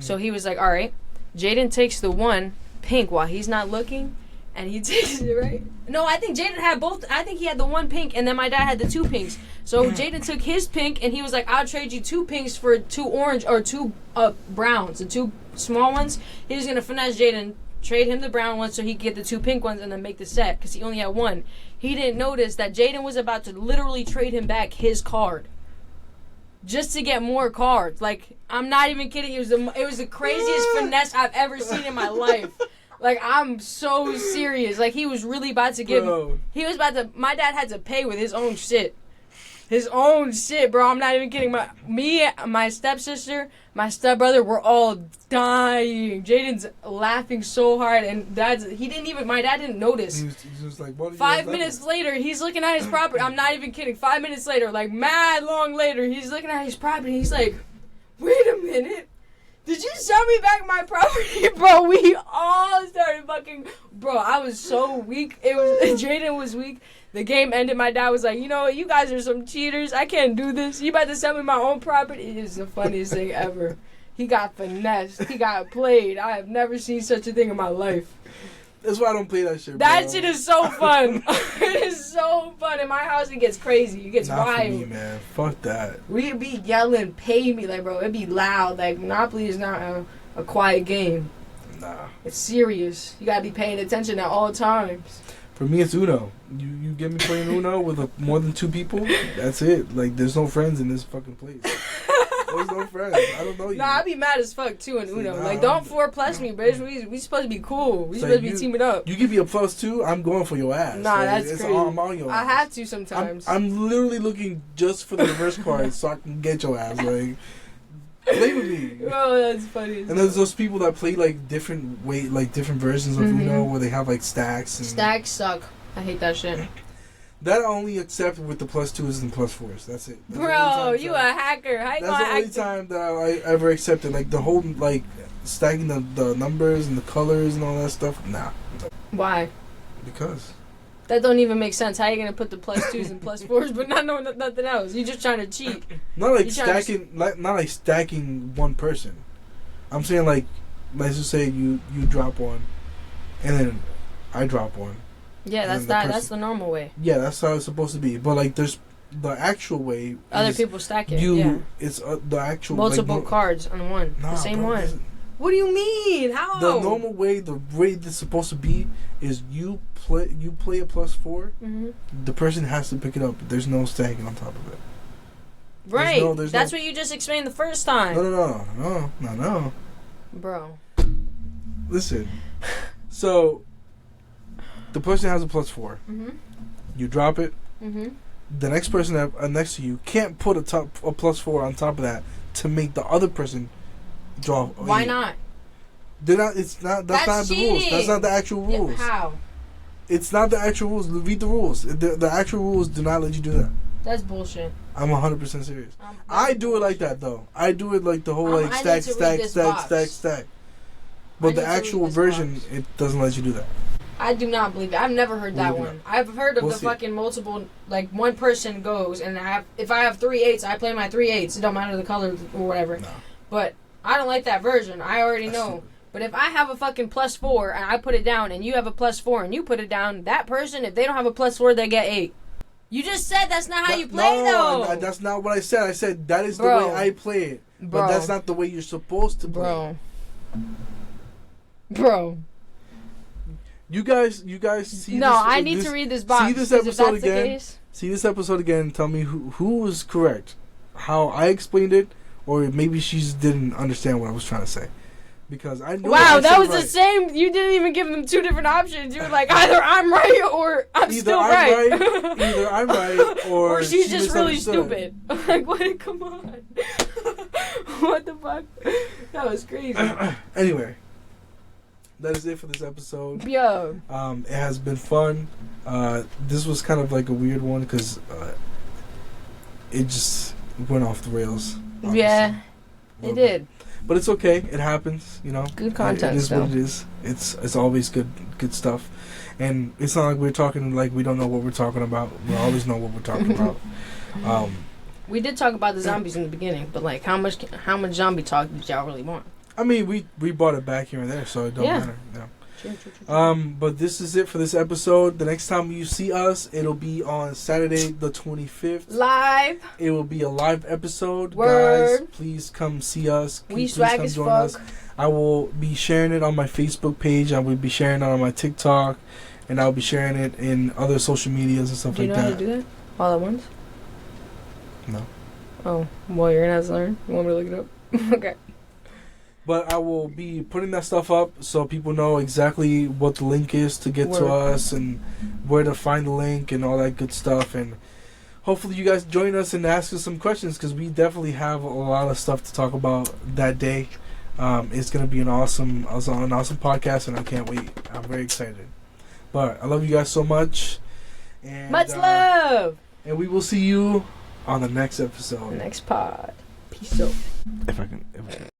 So he was like, "All right." Jaden takes the 1 pink while he's not looking, and he takes it right. No, I think Jaden had both. I think he had the 1 pink, and then my dad had the 2 pinks. So Jaden took his pink, and he was like, "I'll trade you 2 pinks for 2 orange or 2 browns, the 2 small ones." He was gonna finesse Jaden. Trade him the brown ones so he could get the 2 pink ones and then make the set because he only had 1. He didn't notice that Jaden was about to literally trade him back his card just to get more cards. Like, I'm not even kidding. It was the craziest finesse I've ever seen in my life. Like, I'm so serious. Like, he was really about to give. My dad had to pay with his own shit. His own shit, bro. I'm not even kidding. My stepsister, my stepbrother were all dying. Jaden's laughing so hard, and my dad didn't notice. He was like, what? 5 minutes later, he's looking at his property. I'm not even kidding. 5 minutes later, like mad long later, he's looking at his property. He's like, wait a minute. Did you sell me back my property, bro? We all started fucking, bro. I was so weak. Jaden was weak. The game ended. My dad was like, "You know what? You guys are some cheaters. I can't do this. You about to sell me my own property?" It is the funniest thing ever. He got finessed. He got played. I have never seen such a thing in my life. That's why I don't play that shit, bro. That shit is so fun. It is so fun. In my house, it gets crazy. It gets Not wild. for me, man. Fuck that. We'd be yelling, pay me. Like, bro, it'd be loud. Like, Monopoly is not a quiet game. Nah. It's serious. You gotta be paying attention at all times. For me, it's Uno. You get me playing Uno with more than 2 people, that's it. Like, there's no friends in this fucking place. There's no friends. I don't know you. Nah, I'd be mad as fuck, too, in Uno. Like, don't 4+ me, bitch. We supposed to be cool. We supposed to be teaming up. You give me a +2, I'm going for your ass. Nah, that's crazy. I'm on your ass. I have to sometimes. I'm literally looking just for the reverse cards so I can get your ass. Like, play with me. Oh, that's funny. And there's those people that play, like, different versions of Uno where they have, like, stacks. Stacks suck. I hate that shit. That I only accept with the +2s and +4s. That's it. That's bro, you a hacker. How you That's the only time that I ever accepted. Like, the whole, like, stacking the numbers and the colors and all that stuff. Nah. Why? Because. That don't even make sense. How you gonna put the +2s and +4s but not knowing nothing else? You just trying to cheat. Not like not like stacking one person. I'm saying, like, let's just say you drop one, and then I drop one. Yeah, And that's the that. person- That's the normal way. Yeah, that's how it's supposed to be. But like, there's the actual way. Other is people stack it. You, yeah. it's the actual Multiple like, cards on one. Nah, the same bro, one. What do you mean? How? The normal way, the way it's supposed to be, is you play a +4. Mm-hmm. The person has to pick it up. There's no stacking on top of it. Right. there's That's no- what you just explained the first time. No. Bro. Listen. So, the person has a +4. Mm-hmm. You drop it. Mm-hmm. The next person that next to you can't put a +4 on top of that to make the other person draw. Why not? They're not. It's not. That's not the rules. That's not the actual rules. Yeah, how? It's not the actual rules. Read the rules. The actual rules do not let you do that. That's bullshit. I'm 100% serious. I do it like that though. I do it like the whole like I stack, need to stack, read this stack, box. stack, stack. I But need the to read actual this version, box. it doesn't let you do that. I do not believe it. I've never heard that We'll do one. I've heard of We'll the see. fucking multiple, like one person goes and if I have 3 8s, I play my 3 8s. It don't matter the color or whatever. No. But I don't like that version. I already That's know. stupid. But if I have a fucking +4 and I put it down and you have a +4 and you put it down, that person, if they don't have a +4, they get 8. You just said that's not how you play though. That's not what I said. I said that is Bro. the way I play it. Bro. But that's not the way you're supposed to play. Bro. You guys see No, this, I need this, to read this box. See this 'cause if episode that's the again. case- See this episode again and tell me who was correct. How I explained it, or maybe she just didn't understand what I was trying to say. Because I know Wow, I that said was right. the same. You didn't even give them two different options. You were like, either I'm right or I'm Either still I'm right. either I'm right or she's she just really misunderstood. stupid. Like, what? Come on. What the fuck? That was crazy. Anyway, that is it for this episode. Yo. It has been fun. This was kind of like a weird one because it just went off the rails. obviously. Yeah, A little it bit. did. But it's okay. It happens, you know. Good content, It is though. what it is. It's always good stuff. And it's not like we're talking like we don't know what we're talking about. We always know what we're talking about. We did talk about the zombies in the beginning, but like, how much zombie talk did y'all really want? I mean, we brought it back here and there, so it don't Yeah. matter. Yeah. True. But this is it for this episode. The next time you see us, it'll be on Saturday the 25th. Live. It will be a live episode. Word. Guys, please come see us. We Please swag come as join fuck. us. I will be sharing it on my Facebook page. I will be sharing it on my TikTok. And I'll be sharing it in other social medias and stuff Do you like know how that. to do that all at once? No. Oh, well, you're gonna have to learn. You want me to look it up? Okay. But I will be putting that stuff up so people know exactly what the link is to get to Word. us and where to find the link and all that good stuff. And hopefully you guys join us and ask us some questions because we definitely have a lot of stuff to talk about that day. It's going to be an awesome podcast and I can't wait. I'm very excited. But I love you guys so much. And, Much love. And we will see you on the next episode. Next pod. Peace out. If I can.